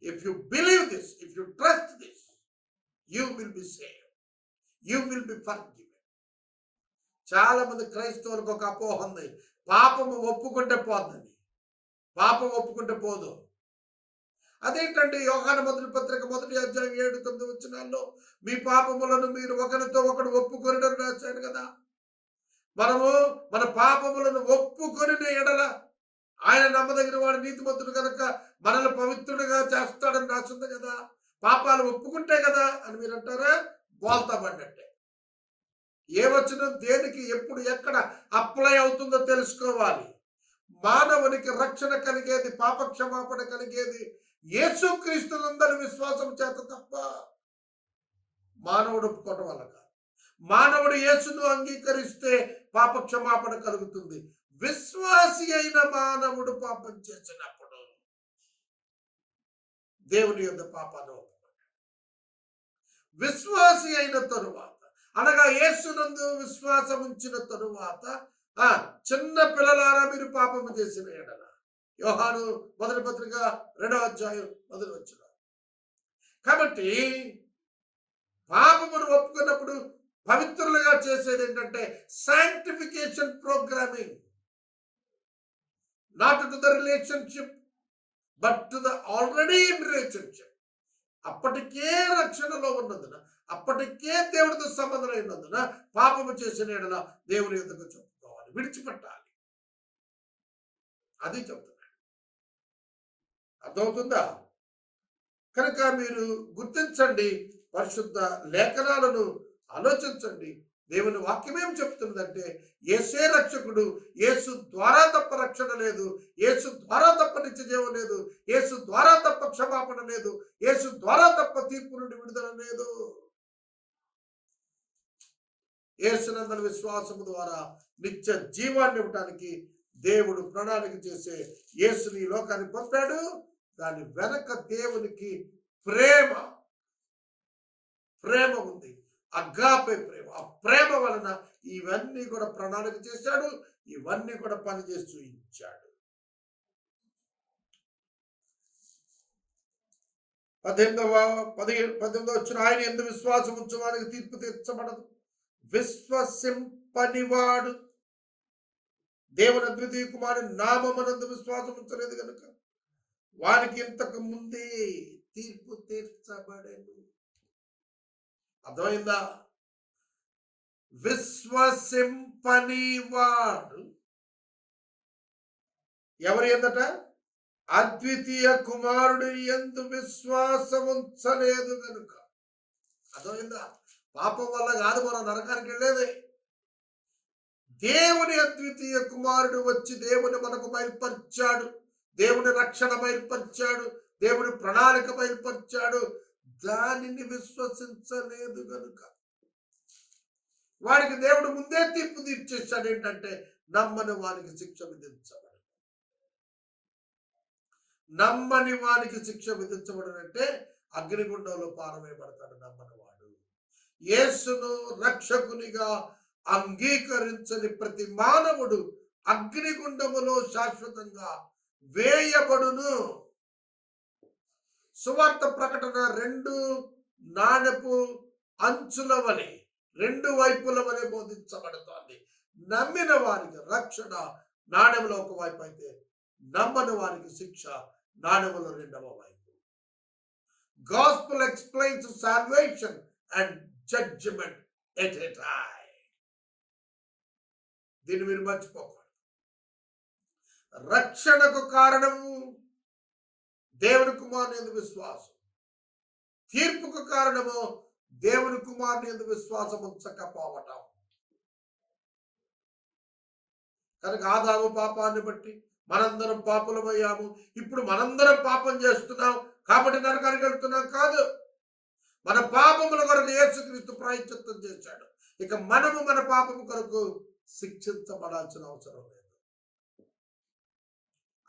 Speaker 1: If you believe this, if you trust this, you will be saved, you will be forgiven. చాలా మంది క్రైస్తవులకు ఒక అపోహ ఉంది, పాపము ఒప్పుకుంటే పోతుంది. పాపం ఒప్పుకుంటే పోదు. అదేంటంటే యోహాను మొదటి పత్రిక 1వ అధ్యాయం 7-9 వచనాల్లో మీ పాపములను మీరు ఒకరితో ఒకడు ఒప్పుకొని రాశాడు కదా. మనము మన పాపములను ఒప్పుకొని ఎడల ఆయన నమ్మదగిన వాడు నీతిమంతుడు కనుక మనల్ని పవిత్రుడిగా చేస్తాడని రాసింది కదా. పాపాలు ఒప్పుకుంటే కదా అని మీరు అంటారా? బోల్తా పడినట్టే. ఏ వచనం దేనికి ఎప్పుడు ఎక్కడ అప్లై అవుతుందో తెలుసుకోవాలి. మానవునికి రక్షణ కలిగేది, పాప క్షమాపణ కలిగేది యేసుక్రీస్తునందరి విశ్వాసం చేత తప్ప మానవుడు ఒప్పుకోవటం వల్ల కాదు. మానవుడు యేసును అంగీకరిస్తే పాప క్షమాపణ కలుగుతుంది. విశ్వాసి అయిన మానవుడు పాపం చేసినప్పుడు దేవుని యొద్ద పాపాన్ని ఒప్పుకుంటాడు. విశ్వాసి అయిన తరువాత అనగా యేసునందు విశ్వాసం ఉంచిన తరువాత చిన్న పిల్లలారా మీరు పాపము చేసిన ఎడల, యోహాను మొదటి పత్రిక 2వ అధ్యాయం 1వ వచనం. కాబట్టి పాపమును ఒప్పుకున్నప్పుడు పవిత్రులుగా చేసేది ఏంటంటే sanctification programming. Not to the relationship but to the already in relationship. అప్పటికే రక్షణలో ఉన్నందున, అప్పటికే దేవుడితో సంబంధం అయినందున పాపము చేసిన ఎడల దేవుని యొద్దకు చెప్పుకోవాలి, విడిచిపెట్టాలి. అది చెప్తున్నాడు. అర్థమవుతుందా? కనుక మీరు గుర్తించండి, పరిశుద్ధ లేఖనాలను ఆలోచించండి, దేవుని వాక్యం ఏం చెప్తుందంటే యేసే రక్షకుడు, యేసు ద్వారా తప్ప రక్షణ లేదు, యేసు ద్వారా తప్ప నిత్య జీవం లేదు, యేసు ద్వారా తప్ప క్షమాపణ లేదు, యేసు ద్వారా తప్ప తీర్పు నుండి విడుదల లేదు. యేసునందరి విశ్వాసము ద్వారా నిత్య జీవాన్ని ఇవ్వటానికి దేవుడు ప్రణాళిక చేసే యేసుని లోకానికి పంపాడు. దాని వెనక దేవునికి ప్రేమ ప్రేమ ఉంది, అగాపే ప్రేమ. ఆ ప్రేమ వలన ఇవన్నీ కూడా ప్రణాళిక చేశాడు, ఇవన్నీ కూడా పనిచేసి చూయించాడు. 18వ వచ్చిన ఆయన యందు విశ్వాసం ఉంచువానికి తీర్పు తీర్చబడదు. విశ్వసింపనివాడు దేవుని అద్వితీయ కుమారుని నామమునందు విశ్వాసం ఉంచలేదు కనుక వానికి ఇంతకు ముందే తీర్పు తీర్చబడేది. అర్థమైందా? విశ్వసింపనివాడు ఎవరి యందట? అద్వితీయ కుమారుడు యందు విశ్వాసం ఉంచలేదు కనుక. అర్థమైందా? పాపం వల్ల కాదు మనం నరకానికి వెళ్ళేది. దేవుని అద్వితీయ కుమారుడు వచ్చి దేవుని మనకు బయలుపరిచాడు, దేవుని రక్షణ బయలుపరిచాడు, దేవుని ప్రణాళిక బయలుపరిచాడు. దానిని విశ్వసించలేదు కనుక వాడికి దేవుడు ముందే తీర్పు తీర్చేశాడు. ఏంటంటే నమ్మని వానికి శిక్ష విధించబడు. నమ్మని వానికి శిక్ష విధించబడనంటే అగ్నిగుండంలో పారవేయబడతాడు నమ్మని వాడు. యేసును రక్షకునిగా అంగీకరించని ప్రతి మానవుడు అగ్నిగుండములో శాశ్వతంగా వేయబడును. సువార్త ప్రకటన 2 నాణెపు అంచుల వలె, 2 వైపుల వలె బోధించబడుతోంది. నమ్మిన వారికి రక్షణ నాణెములో ఒక వైపు అయితే, నమ్మని వారికి శిక్ష నాణెములో 2వ వైపు. Gospel explains salvation and judgement at a time. దీన్ని మీరు మర్చిపోకూడదు. రక్షణకు కారణము దేవుని కుమారుని యందు విశ్వాసం, తీర్పుకు కారణము దేవుని కుమారుని యందు విశ్వాసం ఉంచకపోవటం. కనుక ఆదాము పాపాన్ని బట్టి మనందరం పాపులమయ్యాము. ఇప్పుడు మనందరం పాపం చేస్తున్నాం కాబట్టి నరకానికి వెళ్తున్నాం కాదు. మన పాపముల కొరకు యేసుక్రీస్తు ప్రాయశ్చిత్తం చేశాడు. ఇక మనము మన పాపము కొరకు శిక్షించబడాల్సిన అవసరం లేదు.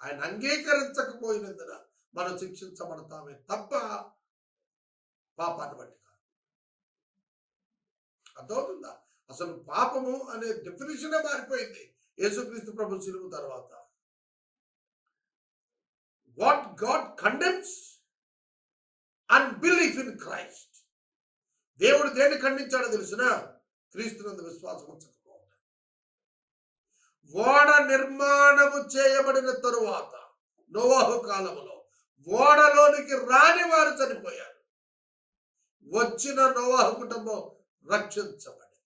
Speaker 1: ఆయన అంగీకరించకపోయినందున మనం శిక్షించబడతామే తప్ప పాపాన్ని బట్టి కాదు. అర్థమవుతుందా? అసలు పాపము అనే డెఫినిషనే మారిపోయింది యేసుక్రీస్తు ప్రభు శిలువ తర్వాత. What God condemns? Unbelief in Christ. దేవుడు దేన్ని ఖండించాడో తెలుసునా? క్రీస్తునందు విశ్వాసం ఉంచకపోవడం. ఓడ నిర్మాణము చేయబడిన తరువాత నోవాహు కాలములో ఓడలోనికి రాని వారు చనిపోయారు. వచ్చిన నోవాహు కుటుంబం రక్షించబడింది.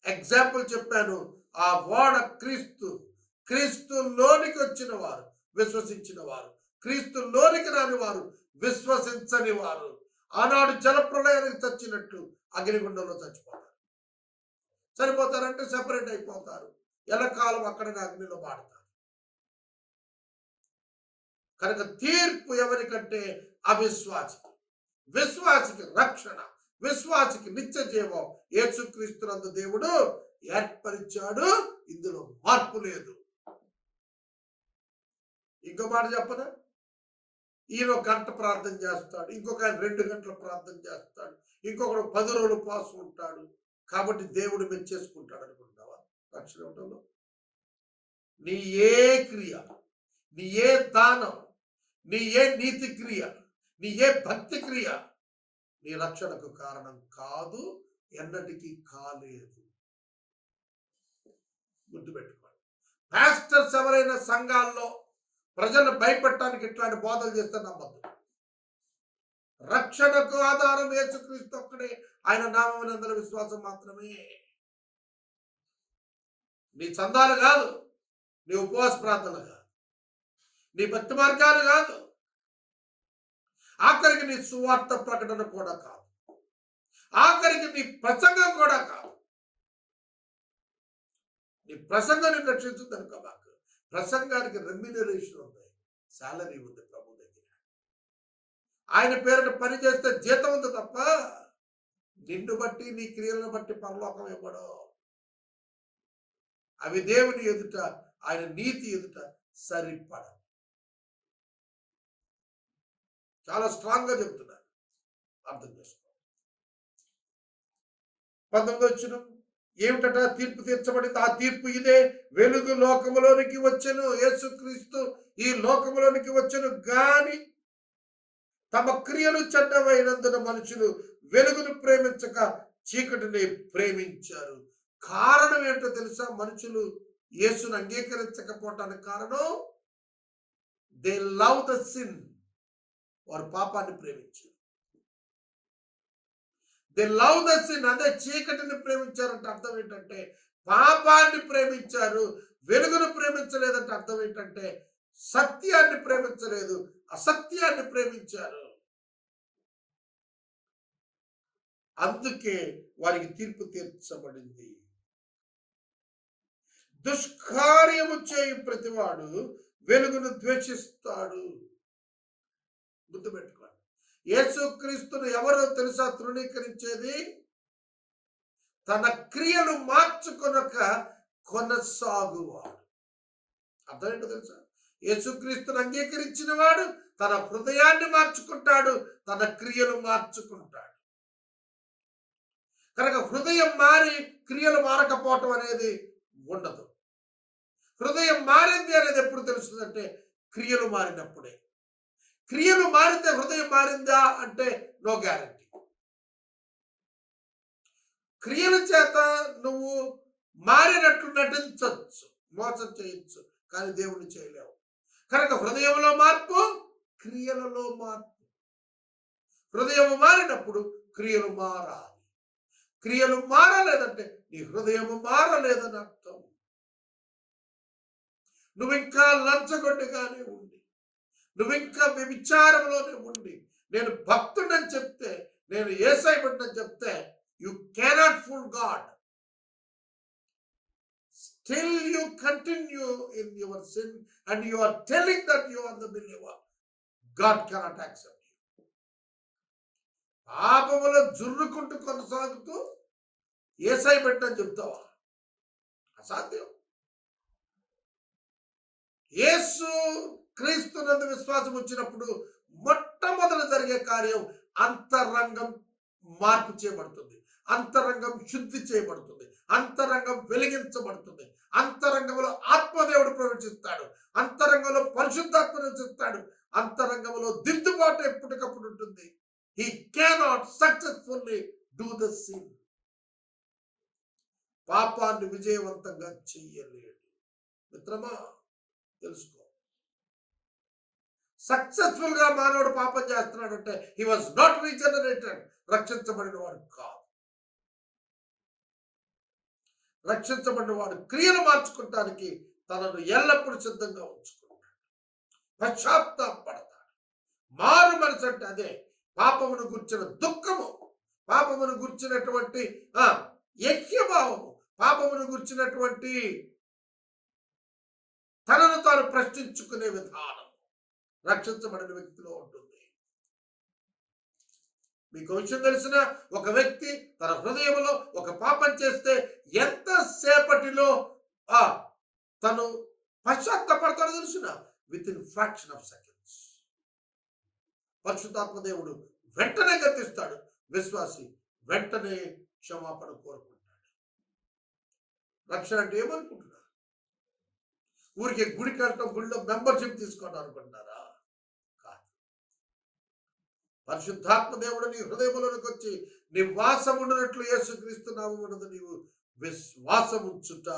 Speaker 1: ఎగ్జాంపుల్ చెప్పాను. ఆ ఓడ క్రీస్తులోనికి వచ్చిన వారు విశ్వసించిన వారు, క్రీస్తులోనికి రాని వారు విశ్వసించని వారు ఆనాడు జలప్రళయానికి చచ్చినట్లు అగ్నిగుండంలో చచ్చిపోతారు. చనిపోతారంటే సెపరేట్ అయిపోతారు. ఎల్లకాలం అక్కడనే అగ్నిలో మాడతారు. కనుక తీర్పు ఎవరికంటే అవిశ్వాసికి. విశ్వాసికి రక్షణ, విశ్వాసికి నిత్య జీవం యేసుక్రీస్తునందు దేవుడు ఏర్పరిచాడు. ఇందులో మార్పు లేదు. ఇంకో మాట చెప్పనా? ఈయన 1 గంట ప్రార్థన చేస్తాడు, ఇంకొక ఆయన 2 గంటలు ప్రార్థన చేస్తాడు, ఇంకొకడు 10 రోజులు ఉపవాసం ఉంటాడు కాబట్టి దేవుడు మెచ్చేసుకుంటాడు అనుకుంటావా? రక్షణ ఇవ్వడంలో నీ ఏ క్రియ, నీ ఏ దానం, నీ ఏ నీతి క్రియ, నీ ఏ భక్తి క్రియ నీ రక్షణకు కారణం కాదు, ఎన్నటికీ కాలేదు. గుర్తుపెట్టుకోండి. పాస్టర్స్ ఎవరైనా సంఘాల్లో ప్రజలను భయపెట్టడానికి ఇట్లాంటి బోధలు చేస్తే నమ్మద్దు. రక్షణకు ఆధారం యేసుక్రీస్తు ఒక్కడే, ఆయన నామమునందు విశ్వాసం మాత్రమే. నీ చందాలు కాదు, నీ ఉపవాస ప్రార్థన కాదు, నీ భక్తి మార్గాలు కాదు, ఆఖరికి నీ సువార్త ప్రకటన కూడా కాదు, ఆఖరికి నీ ప్రసంగం కూడా కాదు. నీ ప్రసంగం నిన్ను రక్షించుద్ది అనుకోబాకు. ప్రసంగానికి రెమ్యునరేషన్ ఉంది, శాలరీ ఉంది ప్రభు దగ్గర. ఆయన పేరిట పని చేస్తే జీతం ఉంది తప్ప నిన్ను బట్టి నీ క్రియలను బట్టి పరలోకం ఇవ్వడు. అవి దేవుని ఎదుట, ఆయన నీతి ఎదుట సరిపడ. చాలా స్ట్రాంగ్ గా చెప్తున్నారు, అర్థం చేసుకో. 19వ వచనం ఏమిటట? తీర్పు తీర్చబడింది. ఆ తీర్పు ఇదే: వెలుగు లోకములోనికి వచ్చెను. యేసుక్రీస్తు ఈ లోకములోనికి వచ్చెను గాని తమ క్రియలు చెడ్డవైనందున మనుషులు వెలుగును ప్రేమించక చీకటిని ప్రేమించారు. కారణం ఏంటో తెలుసా? మనుషులు యేసును అంగీకరించకపోవటానికి కారణం, దే లవ్ ద సిన్. వారు పాపాన్ని ప్రేమించారు. They love the sin. అదే చీకటిని ప్రేమించారంటే అర్థం ఏంటంటే పాపాన్ని ప్రేమించారు. వెలుగును ప్రేమించలేదంటే అర్థం ఏంటంటే సత్యాన్ని ప్రేమించలేదు, అసత్యాన్ని ప్రేమించారు. అందుకే వారికి తీర్పు తీర్చబడింది. దుష్కార్యము చేయు ప్రతివాడు వెలుగును ద్వేషిస్తాడు. గుర్తుపెట్టుకోండి. యేసుక్రీస్తును ఎవరో తెలుసా తృణీకరించేది? తన క్రియలు మార్చుకొనక కొనసాగువాడు. అర్థమేంటో తెలుసా? యేసుక్రీస్తును అంగీకరించిన వాడు తన హృదయాన్ని మార్చుకుంటాడు, తన క్రియలు మార్చుకుంటాడు. కనుక హృదయం మారి క్రియలు మారకపోవటం అనేది ఉండదు. హృదయం మారింది అనేది ఎప్పుడు తెలుస్తుందంటే క్రియలు మారినప్పుడే. క్రియలు మారితే హృదయం మారిందా అంటే నో గ్యారంటీ. క్రియల చేత నువ్వు మారినట్లు నటించవచ్చు, మోసం చేయొచ్చు, కానీ దేవుని చేయలేవు. కనుక హృదయంలో మార్పు, క్రియలలో మార్పు. హృదయం మారినప్పుడు క్రియలు మారాలి. క్రియలు మారలేదంటే నీ హృదయం మారలేదని అర్థం. నువ్వు ఇంకా లంచగొండిగానే ఉండి, నువ్వు ఇంకా వ్యభిచారంలోనే ఉండి, నేను భక్తుడని చెప్తే, నేను యేసయ్య బిడ్డని చెప్తే, you cannot fool God. Still you continue in your sin and you are telling that you are the believer. God cannot accept you. పాపములో జుర్రుకుంటూ కొనసాగుతూ యేసయ్య బిడ్డని చెప్తావా? అసాధ్యం. యేసు క్రీస్తునందు విశ్వాసం వచ్చినప్పుడు మొట్టమొదట జరిగే కార్యం అంతరంగం మార్పు చేయబడుతుంది, అంతరంగం శుద్ధి చేయబడుతుంది, అంతరంగం వెలిగించబడుతుంది. అంతరంగంలో ఆత్మదేవుడు ప్రవేశిస్తాడు, అంతరంగంలో పరిశుద్ధాత్మ ప్రవేశిస్తాడు, అంతరంగంలో దిద్దుబాటు ఎప్పటికప్పుడు ఉంటుంది. He cannot successfully do the sin. పాపాన్ని విజయవంతంగా చెయ్యలేడు. మిత్రమా, తెలుసుకో. సక్సెస్ఫుల్ గా మానవుడు పాపం చేస్తున్నాడంటే he was not regenerated. రక్షించబడిన వాడు కాదు. రక్షించబడిన వాడు క్రియలు మార్చుకోవటానికి తనను ఎల్లప్పుడూ సిద్ధంగా ఉంచుకుంటాడు, పశ్చాత్తాపడతాడు. మారు మనసు అంటే అదే. పాపమును గుర్చిన దుఃఖము, పాపమును గుర్చినటువంటి ఐక్యభావము, పాపమును గుర్చినటువంటి తనను తాను ప్రశ్నించుకునే విధానం రక్షించబడిన వ్యక్తిలో ఉంటుంది. మీకు విషయం తెలిసిన ఒక వ్యక్తి తన హృదయంలో ఒక పాపం చేస్తే ఎంతసేపటిలో తను పశ్చాత్తాపడతాడో తెలిసిన with in fraction of seconds. పరిశుద్ధాత్మ దేవుడు వెంటనే గర్తిస్తాడు, విశ్వాసి వెంటనే క్షమాపణ కోరుకుంటాడు. రక్షణ అంటే ఏమనుకుంటున్నారు? ఊరికే గుడికి వెళ్ళటం, గుడిలో మెంబర్షిప్ తీసుకోవడం అనుకుంటున్నారా? కాదు. పరిశుద్ధాత్మ దేవుడు నీ హృదయంలోనికి వచ్చి నివాసముండునట్లు యేసుక్రీస్తు నామమునందు నీవు విశ్వాసముంచుట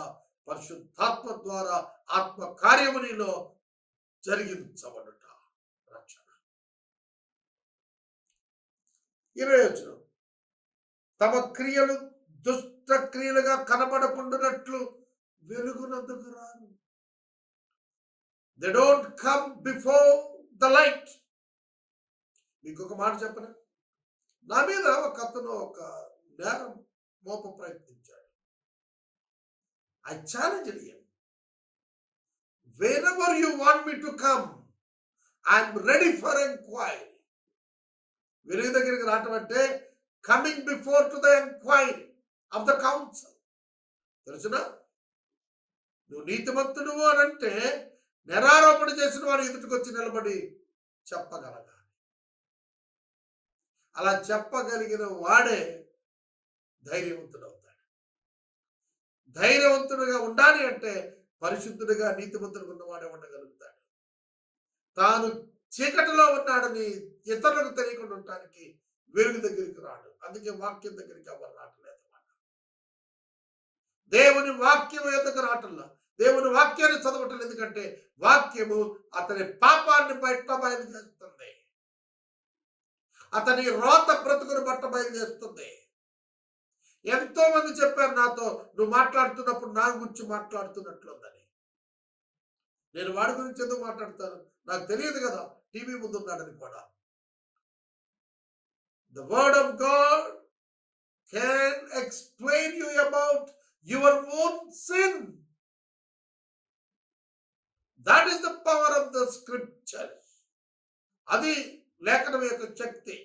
Speaker 1: పరిశుద్ధాత్మ ద్వారా ఆత్మ కార్యము నీలో జరిగించబడుట రక్షణ. 20వ వచనం, తమ క్రియలు దుష్ట క్రియలుగా కనబడకుండానట్లు వెలుగునందుకు రారు. They don't come before the light. మీకు ఒక మాట చెప్పనా? నా మీద ఒక అతను ఒక నేరం మోప ప్రయత్నించాడు. I challenged him. Wherever you want me to come, I'm ready for inquiry. వెలుగు దగ్గరికి రావటం అంటే coming before to the enquiry of the council. తెలుసునా? నువ్వు నీతిమంతుడు అని అంటే నిరారోపణ చేసిన వారు ఎదుటికి వచ్చి నిలబడి చెప్పగలగాలి. అలా చెప్పగలిగిన వాడే ధైర్యవంతుడు అవుతాడు. ధైర్యవంతుడిగా ఉండాలి అంటే పరిశుద్ధుడిగా నీతిమంతుడిగా ఉన్నవాడే ఉండగలుగుతాడు. తాను చీకటిలో ఉన్నాడని ఇతరులకు తెలియకుండా ఉండటానికి వెలుగు దగ్గరికి రాడు. అందుకే వాక్యం దగ్గరికి ఎవరు రావట్లేదు. దేవుని వాక్యం ఎందుకు రావటంలో, దేవుని వాక్యాన్ని చదవటం ఎందుకంటే వాక్యము అతని పాపాన్ని బయలు చేస్తుంది. అతని రోత బ్రతుకుని బయలు చేస్తుంది. ఎంతో మంది చెప్పారు నాతో, నువ్వు మాట్లాడుతున్నప్పుడు నా గురించి మాట్లాడుతున్నట్లుందని. నేను వాడి గురించి ఎందుకు మాట్లాడతాను? నాకు తెలియదు కదా టీవీ ముందు ఉన్నాడని కూడా. The word of God can explain you about your own sin. That is the power of the scriptures. అది లేఖనం యొక్క శక్తి.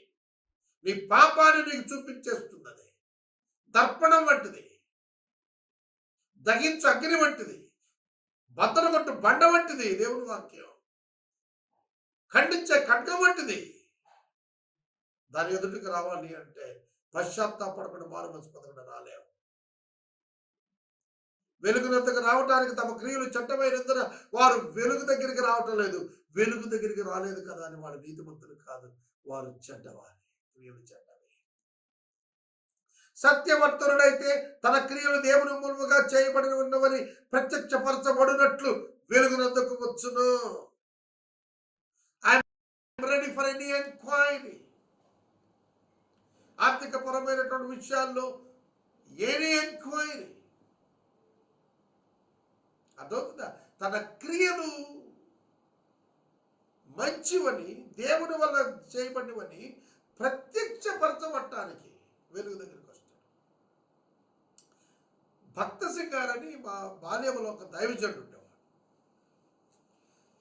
Speaker 1: నీ పాపాన్ని నీకు చూపించేస్తుంది. అది దర్పణం వంటిది, దగించు అగ్ని వంటిది, బద్దలు కొట్టు బండ వంటిది దేవుని వాక్యం, ఖండించే ఖడ్గం వంటిది. దాని ఎదుటికి రావాలి అంటే పశ్చాత్తాపడకుండా మారు మనసు పొందకుండా రాలేము. వెలుగునంతకు రావడానికి తమ క్రియలు చెడ్డమైనందున వారు వెలుగు దగ్గరికి రావటం లేదు. వెలుగు దగ్గరికి రాలేదు కదా అని వాడు నీతిమంతులు కాదు, వారు చెడ్డవారి, క్రియలు చెడ్డవి. సత్యవర్తనుడైతే తన క్రియలు దేవుని మూలముగా చేయబడి ఉన్నవని ప్రత్యక్షపరచబడినట్లు వెలుగునందుకు వచ్చును. I'm ready for any enquiry. ఆర్థిక పరమైనటువంటి విషయాల్లో ఎనీ ఎంక్వైరీ. అదవుతుందా? తన క్రియలు మంచివని, దేవుని వల్ల చేయబడినవని ప్రత్యక్షపరచబడటానికి వెలుగు దగ్గరికి వస్తాడు. భక్త సింగ్ గారని మా బాల్యంలో ఒక దైవజనుడు ఉండేవాడు.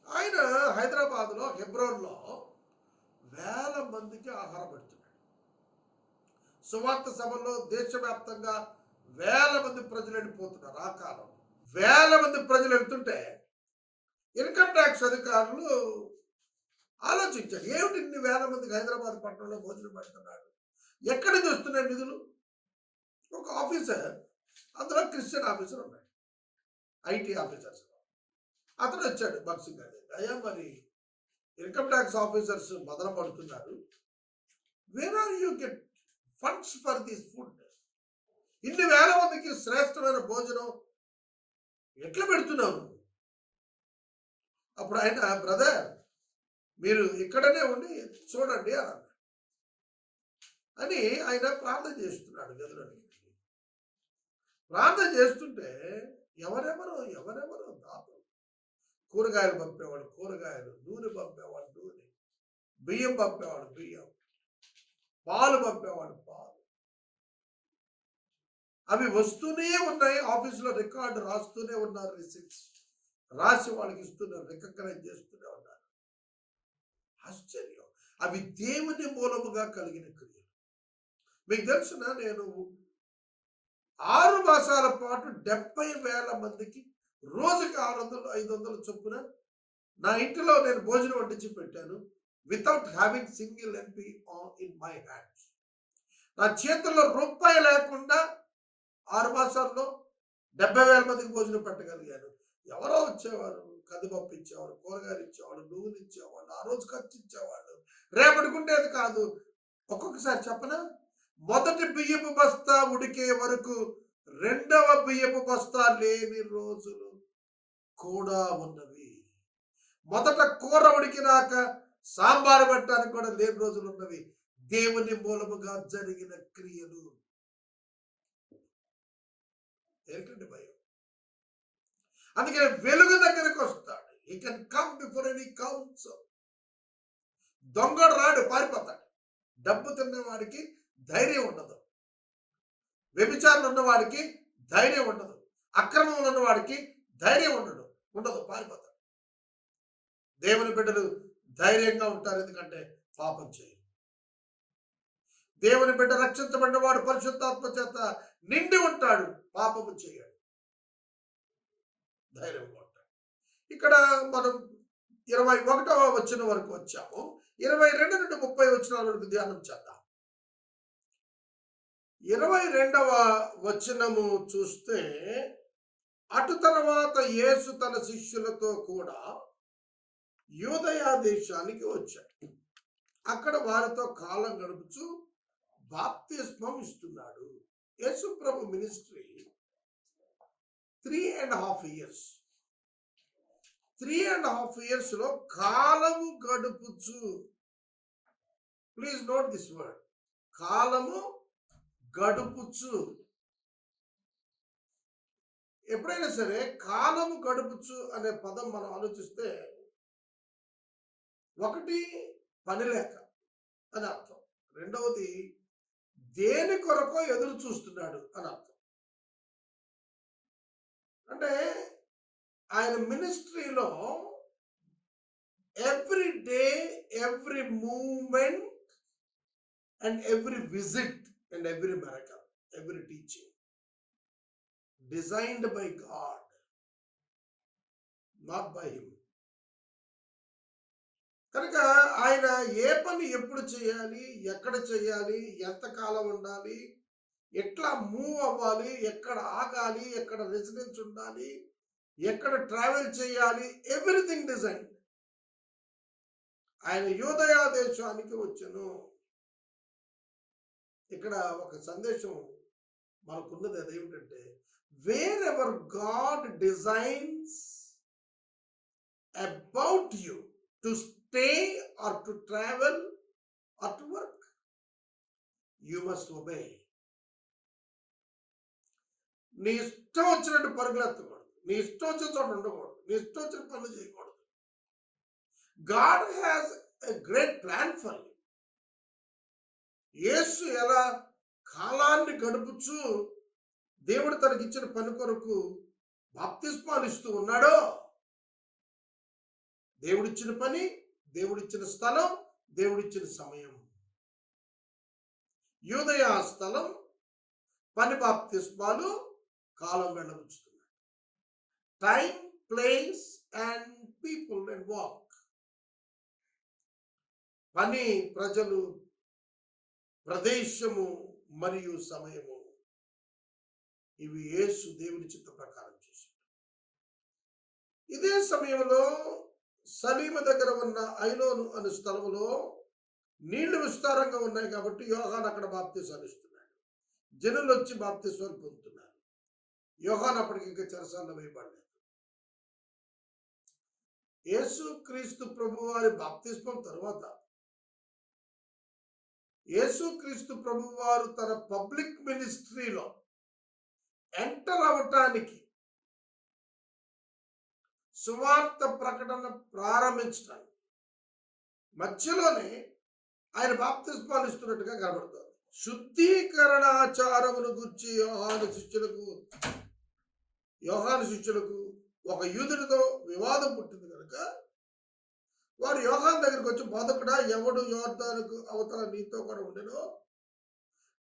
Speaker 1: ఆయన హైదరాబాద్లో హెబ్రోన్లో వేల మందికి ఆహారం పెడుతున్నాడు. సువార్త సభలో దేశవ్యాప్తంగా వేల మంది ప్రజలు వెళ్ళిపోతున్నారు. ఆ కాలంలో వేల మంది ప్రజలు వెళ్తుంటే ఇన్కమ్ ట్యాక్స్ అధికారులు ఆలోచించారు, ఏమిటి ఇన్ని వేల మందికి హైదరాబాద్ పట్టణంలో భోజనం పెడుతున్నాడు, ఎక్కడి నుంచి వస్తున్నాయి నిధులు? ఒక ఆఫీసర్, అందులో క్రిస్టియన్ ఆఫీసర్ ఉన్నాడు, ఐటీ ఆఫీసర్స్. అతను వచ్చాడు భక్సింగ్ గారి, అయ్యా మరి ఇన్కమ్ ట్యాక్స్ ఆఫీసర్స్ మొదలు పడుతున్నారు, where are you get funds for this food? ఇన్ని వేల మందికి శ్రేష్టమైన భోజనం ఎట్లా పెడుతున్నావు? అప్పుడు ఆయన, బ్రదర్ మీరు ఇక్కడనే ఉండి చూడండి అని ఆయన ప్రార్థన చేస్తున్నాడు. గదిలోకి ప్రార్థన చేస్తుంటే ఎవరెవరో దాతలు, కూరగాయలు పంపేవాడు కూరగాయలు, నూనె పంపేవాడు నూనె, బియ్యం పంపేవాడు బియ్యం, పాలు పంపేవాడు పాలు. అవి వస్తూనే ఉన్నాయి. ఆఫీసులో రికార్డు రాస్తూనే ఉన్నారు, రిసిప్ట్స్ రాసి వాళ్ళకి ఇస్తున్నారు, రికగ్నైజ్ చేస్తూనే ఉన్నారు. ఆశ్చర్యం. అవి దేవుని మూలముగా కలిగిన క్రియలు. మీకు తెలుసున, నేను 6 మాసాల పాటు 70,000 మందికి రోజుకి 600-500 చొప్పున నా ఇంటిలో నేను భోజనం వడ్డించి పెట్టాను. Without having single MP in my hands. నా చేతుల్లో రూపాయి లేకుండా 6 మాసాల్లో 70,000 మందికి భోజనం పెట్టగలిగాను. ఎవరో వచ్చేవారు, కందిపప్పు ఇచ్చేవాడు, కూరగాయలు ఇచ్చేవాడు, నువ్వులు ఇచ్చేవాళ్ళు, ఆ రోజు ఖర్చు ఇచ్చేవాళ్ళు. రేపటికుండేది కాదు. ఒక్కొక్కసారి చెప్పనా, మొదటి బియ్యపు బస్తా ఉడికే వరకు రెండవ బియ్యపు బస్తా లేని రోజులు కూడా ఉన్నవి. మొదట కూర ఉడికినాక సాంబారు పెట్టడానికి కూడా లేని రోజులు ఉన్నవి. దేవుని మూలముగా జరిగిన క్రియలు. ఏంటంటే భయం. అందుకని వెలుగు దగ్గరకు వస్తాడు. He can come before any council. దొంగడు రాడు, పారిపోతాడు. డబ్బు తిన్నవాడికి ధైర్యం ఉండదు, వ్యభిచారులు ఉన్నవాడికి ధైర్యం ఉండదు, అక్రమంలో ఉన్న వాడికి ధైర్యం ఉండదు, పారిపోతాడు. దేవుని బిడ్డలు ధైర్యంగా ఉంటారు, ఎందుకంటే పాపం చేయరు. దేవుని బిడ్డ రక్షించబడిన వాడు పరిశుద్ధాత్మ చేత నిండి ఉంటాడు, పాపము చేయడు, ధైర్యంగా ఉంటాడు. ఇక్కడ మనం 21వ వచనం వరకు వచ్చాము. 22 నుండి 30 వచనాల వరకు ధ్యానం చేద్దాం. 22వ వచనము చూస్తే, అటు తర్వాత యేసు తన శిష్యులతో కూడా యూదయా దేశానికి వచ్చాడు. అక్కడ వారితో కాలం గడుపుచు బాప్తిస్మం ఇస్తున్నాడు. యేసు ప్రభు మినిస్ట్రీ 3.5 years. 3.5 years లో కాలము గడుపుచు. ప్లీజ్ నోట్ దిస్ వర్డ్, కాలము గడుపుచు. ఎప్పుడైనా సరే కాలము గడుపుచు అనే పదం మనం ఆలోచిస్తే, ఒకటి పని లేక అని అర్థం, రెండవది దేని కొరకో ఎదురు చూస్తున్నాడు అని అర్థం. అంటే ఆయన మినిస్ట్రీలో every day, every moment and every visit and every miracle, every teaching designed by God, not by him. కనుక ఆయన ఏ పని ఎప్పుడు చేయాలి, ఎక్కడ చేయాలి, ఎంతకాలం ఉండాలి, ఎట్లా మూవ్ అవ్వాలి, ఎక్కడ ఆగాలి, ఎక్కడ రెసిడెన్స్ ఉండాలి, ఎక్కడ ట్రావెల్ చేయాలి, ఎవ్రీథింగ్ డిజైన్. ఆయన యూదయా దేశానికి వచ్చెను. ఇక్కడ ఒక సందేశం మనకున్నది, అదేమిటంటే, wear ever God designs about you to stay or to travel or to work, you must obey. నీ ఇష్టం వచ్చినట్టు పరుగులెత్తకూడదు, నీ ఇష్టం వచ్చిన చోట ఉండకూడదు, నీ ఇష్టం వచ్చిన పనులు చేయకూడదు. God has a great plan for you. యేసు ఎలా కాలాన్ని గడుపుచు దేవుడు తనకిచ్చిన పని కొరకు బాప్తిస్మాలు ఇస్తూ ఉన్నాడో, దేవుడిచ్చిన పని, దేవుడిచ్చిన స్థలం, దేవుడిచ్చిన సమయం. యూదయా స్థలం, పని, బాప్తిస్మాలు, కాలం వెళ్ళబుచ్చుతున్నాడు. Time, place and people and work. పని, ప్రజలు, ప్రదేశము మరియు సమయము, ఇవి యేసు దేవుని చిత్త ప్రకారం చేశాడు. ఇదే సమయంలో సలీమ దగ్గర ఉన్న ఐలోను అనే స్థలంలో నీళ్లు విస్తారంగా ఉన్నాయి కాబట్టి యోహాను అక్కడ బాప్తిసాలు ఇస్తున్నాడు. జనులు వచ్చి బాప్తిస్మాలు పొందుతున్నారు. యోహాను అప్పటికి ఇంకా చెరసాలలో వేయబడలేదు. యేసు క్రీస్తు ప్రభు వారి బాప్తిస్మం తరువాత యేసు క్రీస్తు ప్రభు వారు తన పబ్లిక్ మినిస్ట్రీలో ఎంటర్ అవటానికి, సువార్త ప్రకటన ప్రారంభించడానికి మధ్యలోనే ఆయన బాప్తిస్మాలు ఇస్తున్నట్టుగా కనబడుతుంది. శుద్ధీకరణ ఆచారమును గురించి యోహాను శిష్యులకు ఒక యూదునితో వివాదం పుట్టింది కనుక వారు యోహాను దగ్గరికి వచ్చి, బోధకుడా, ఎవడు యోర్దానుకు అవతల నీతో కూడా ఉండెనో,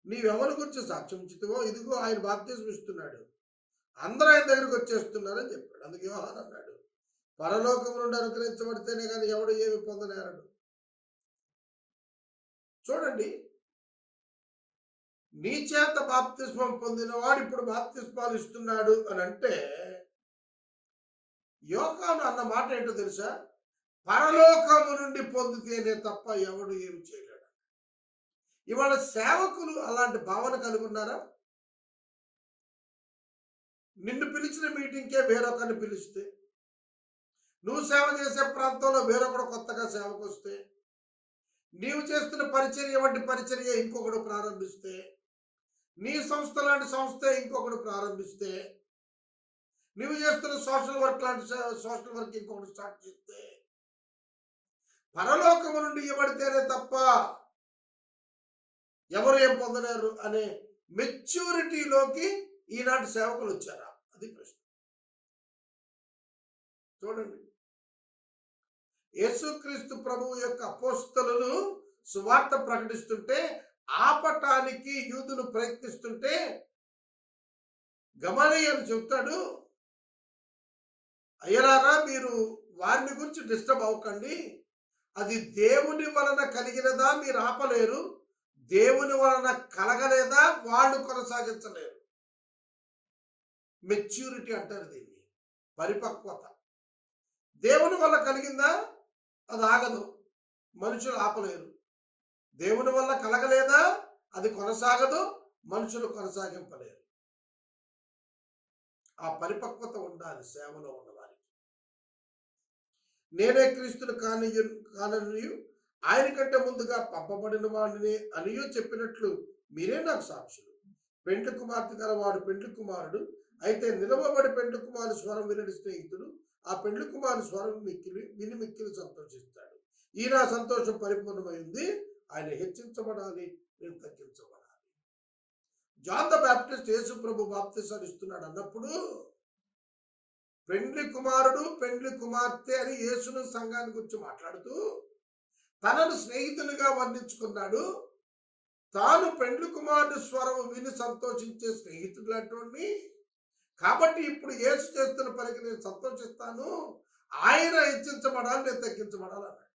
Speaker 1: నీవెవరి గురించి సాక్ష్యం ఇచ్చితివో, ఇదిగో ఆయన బాప్తిస్మం ఇస్తున్నాడు, అందరూ ఆయన దగ్గరికి వచ్చేస్తున్నారని చెప్పాడు. అందుకే యోహాను అన్నాడు, పరలోకము నుండి అనుగ్రహించబడితేనే కానీ ఎవడు ఏమి పొందనేరడు. చూడండి, నీ చేత బాప్తిస్మం పొందిన వాడు ఇప్పుడు బాప్తిస్మాలు ఇస్తున్నాడు అని అంటే, యోహాను అన్న మాట ఏంటో తెలుసా? పరలోకము నుండి పొందితేనే తప్ప ఎవడు ఏమి చేయలేడు. ఇవాళ సేవకులు అలాంటి భావన కలిగి ఉన్నారా? నిన్ను పిలిచిన మీటింగ్కే వేరొకరిని పిలిస్తే, నువ్వు సేవ చేసే ప్రాంతంలో వేరొకడు కొత్తగా సేవకు వస్తే, నీవు చేస్తున్న పరిచర్య వంటి పరిచర్య ఇంకొకడు ప్రారంభిస్తే, నీ సంస్థ లాంటి సంస్థ ఇంకొకడు ప్రారంభిస్తే, నువ్వు చేస్తున్న సోషల్ వర్క్ లాంటి సోషల్ వర్క్ ఇంకొకటి స్టార్ట్ చేస్తే, పరలోకము నుండి ఇవ్వబడితేనే తప్ప ఎవరు ఏం పొందలేరు అనే మెచ్యూరిటీలోకి ఈనాటి సేవకులు వచ్చారా? అది ప్రశ్న. చూడండి, యేసుక్రీస్తు ప్రభువు యొక్క అపోస్తలులు సువార్త ప్రకటిస్తుంటే ఆపటానికి యూదులు ప్రయత్నిస్తుంటే గమలీయేలు చెప్తాడు, అయ్యలారా మీరు వారిని గురించి డిస్టర్బ్ అవ్వకండి, అది దేవుని వలన కలిగినదా మీరు ఆపలేరు, దేవుని వలన కలగలేదా వాళ్ళు కొనసాగించలేరు. మెచ్యూరిటీ అంటారు దీన్ని, పరిపక్వత. దేవుని వల్ల కలిగిందా అది ఆగదు, మనుషులు ఆపలేరు. దేవుని వల్ల కలగలేదా అది కొనసాగదు, మనుషులు కొనసాగింపలేరు. ఆ పరిపక్వత ఉండాలి సేవలో ఉన్నవారికి. నేనే క్రీస్తును కాననియు ఆయన కంటే ముందుగా పంపబడిన వాడిని అనియో చెప్పినట్లు మీరే నాకు సాక్షులు. పెండ్లి కుమార్తె గలవాడు పెండ్లి కుమారుడు అయితే నిలవబడి పెండ్లి కుమారుని స్వరం వినడి స్నేహితుడు ఆ పెండ్లి కుమారుని స్వరం విని మిక్కిలి సంతోషిస్తాడు. ఈ నా సంతోషం పరిపూర్ణమైంది, ఆయన హెచ్చించబడాలి, నేను తగ్గించబడాలి. జాన్ ద బాప్టిస్ట్ యేసు ప్రభు బాప్తిసాలు ఇస్తున్నాడు అన్నప్పుడు పెండ్లి కుమారుడు పెండ్లి కుమార్తె అని యేసును సంఘాన్ని గురించి మాట్లాడుతూ తనను స్నేహితునిగా వర్ణించుకున్నాడు. తాను పెండ్లి కుమారుని స్వరం విని సంతోషించే స్నేహితుడు లాంటి కాబట్టి ఇప్పుడు యేసు చేస్తున్న పనికి నేను సంతోషిస్తాను, ఆయన హెచ్చించబడాలి, నేను తగ్గించబడాలి అన్నాడు.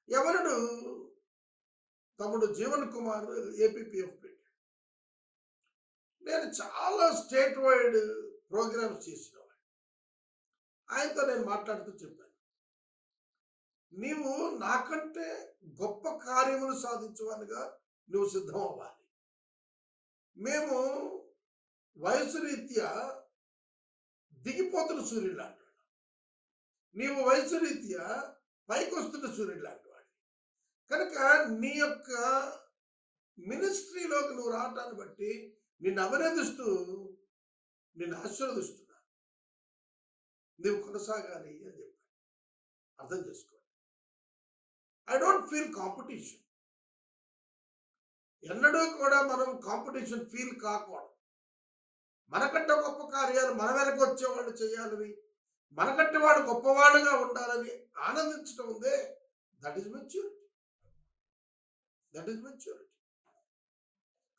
Speaker 1: ఎవరుడు? తమ్ముడు జీవన్ కుమార్ ఏపీపీఎఫ్ పెట్టాడు. నేను చాలా స్టేట్ వైడ్ ప్రోగ్రామ్స్ చేసినవాడు. ఆయనతో నేను మాట్లాడుతూ చెప్పాను, నీవు నాకంటే గొప్ప కార్యములు సాధించవానిగా నువ్వు సిద్ధం అవ్వాలి. మేము వయసు రీత్యా దిగిపోతున్న సూర్యుడు లాంటి వాడు, నీవు వయసు రీత్యా పైకి వస్తున్న సూర్యుడు లాంటి వాడు. కనుక నీ యొక్క మినిస్ట్రీలోకి నువ్వు రావటాన్ని బట్టి నిన్ను అభినందిస్తూ నిన్ను ఆశీర్వదిస్తున్నా, నువ్వు కొనసాగాలి అని చెప్పాను. అర్థం చేసుకోండి, ఐ డోంట్ ఫీల్ కాంపిటీషన్. ఎన్నడూ కూడా మనం కాంపిటీషన్ ఫీల్ కాకూడదు. మనకంటే గొప్ప కార్యాలు మన వెనక వచ్చేవాళ్ళు చేయాలని, మనకంటే వాడు గొప్పవాడుగా ఉండాలని ఆనందించడం ఉందే, that is maturity. That is maturity.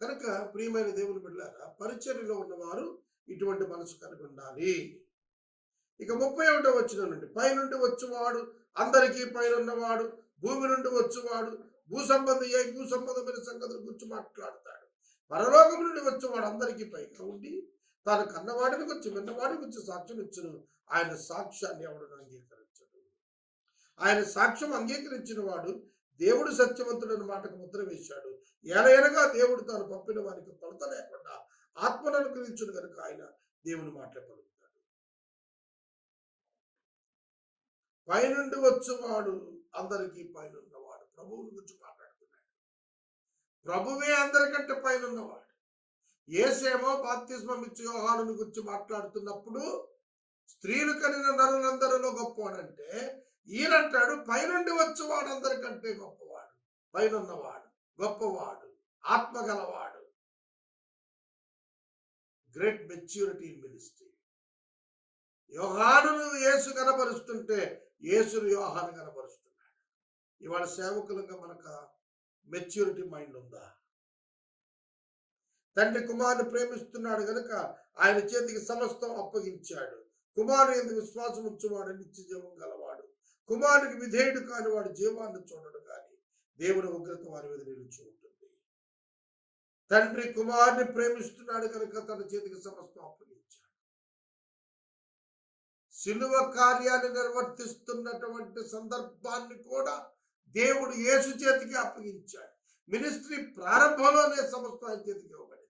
Speaker 1: కనుక ప్రియమైన దేవుని బిడ్డలారా, పరిచర్యలో ఉన్నవారు ఇటువంటి మనసు కలిగి ఉండాలి. ఇక 31వ వచనం నుండి, పైనుండి వచ్చువాడు అందరికీ పైన ఉన్నవాడు, భూమి నుండి వచ్చువాడు భూ సంబంధమైన సంగతుల గురించి మాట్లాడతాడు. పరలోకం నుండి వచ్చేవాడు అందరికీ పైగా ఉండి తాను కన్నవాడిని గురించి విన్నవాడిని గురించి సాక్ష్యం ఇచ్చును. ఆయన సాక్ష్యాన్ని ఎవడు అంగీకరించడు. ఆయన సాక్ష్యం అంగీకరించిన వాడు దేవుడు సత్యవంతుడని మాటకు ముద్ర వేశాడు. ఏలయనగా దేవుడు తాను పంపిన వారికి కొలత లేకుండా ఆత్మను అనుగ్రహించును కనుక ఆయన దేవుని మాటలే పలుకుతాడు. పైనుండి వచ్చేవాడు అందరికీ పైన ఉన్నవాడు. ప్రభువుని గురించి మాట్లాడుతున్నాడు. ప్రభువే అందరికంటే పైన ఉన్నవాడు. యేసేమో బాప్తిస్మం ఇచ్చి యోహానుని గురించి మాట్లాడుతున్నప్పుడు స్త్రీలు కనిన నరులందరిలో గొప్పవాడంటే, ఈయనంటాడు పైనుండి వచ్చేవాడు అందరికంటే గొప్పవాడు, పైనున్నవాడు, గొప్పవాడు, ఆత్మగలవాడు. Great maturity in ministry. యోహానును యేసు కనపరుస్తుంటే యేసును యోహాను కనపరుస్తున్నాడు. ఇవాళ సేవకులుగా మనకు మెచ్యూరిటీ మైండ్ ఉందా? తండ్రి కుమారుని ప్రేమిస్తున్నాడు గనుక ఆయన చేతికి సమస్తం అప్పగించాడు. కుమారుని యందు విశ్వాసం ఉంచువాడు నిత్య జీవం గలవాడు. కుమారునికి విధేయుడు కాని వాడు జీవాన్ని చూడడు కానీ దేవుని ఉగ్రత వారి మీద నిలిచి ఉంటుంది. తండ్రి కుమారుని ప్రేమిస్తున్నాడు కనుక తన చేతికి సమస్తం అప్పగించాడు. శిలువ కార్యాన్ని నిర్వర్తిస్తున్నటువంటి సందర్భాన్ని కూడా దేవుడు యేసు చేతికి అప్పగించాడు. మినిస్ట్రీ ప్రారంభంలోనే సమస్తం ఆయన చేతికి ఇవ్వబడింది.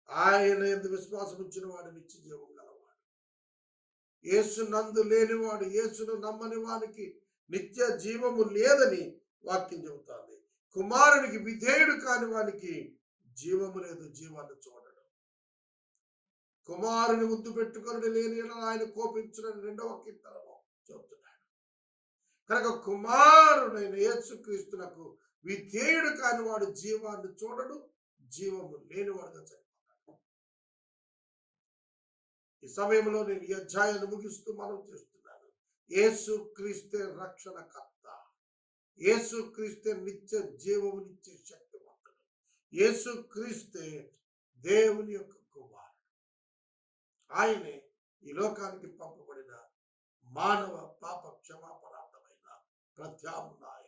Speaker 1: ఆయన యందు విశ్వాసం ఉంచిన వాడు నిత్య జీవం గలవాడు. యేసు నందు లేనివాడు, యేసును నమ్మని వానికి నిత్య జీవము లేదని వాక్యం చెబుతోంది. కుమారునికి విధేయుడు కాని వానికి జీవము లేదు, జీవాన్ని చూడడం. కుమారుని ముద్దు పెట్టుకొని లేని ఆయన కోపించునని 2వ కీర్తనలో చెబుతున్నాడు. కనుక కుమారుడైన యేసుక్రీస్తునకు విధేయుడు కాని వాడు జీవాన్ని చూడడు, జీవము లేనివాడుగా చనిపోతాడు. ఈ సమయంలో నేను ఈ అధ్యాయాన్ని ముగిస్తూ మనం చేస్తున్నాను. యేసు క్రీస్తే రక్షణకర్త, యేసు క్రీస్తే నిత్య జీవమునిచ్చే శక్తివంతుడు, యేసు క్రీస్తే దేవుని యొక్క కుమారుడు. ఆయనే ఈ లోకానికి పంపబడిన మానవ పాప క్షమాపణార్థమైన ప్రత్యామ్నాయం.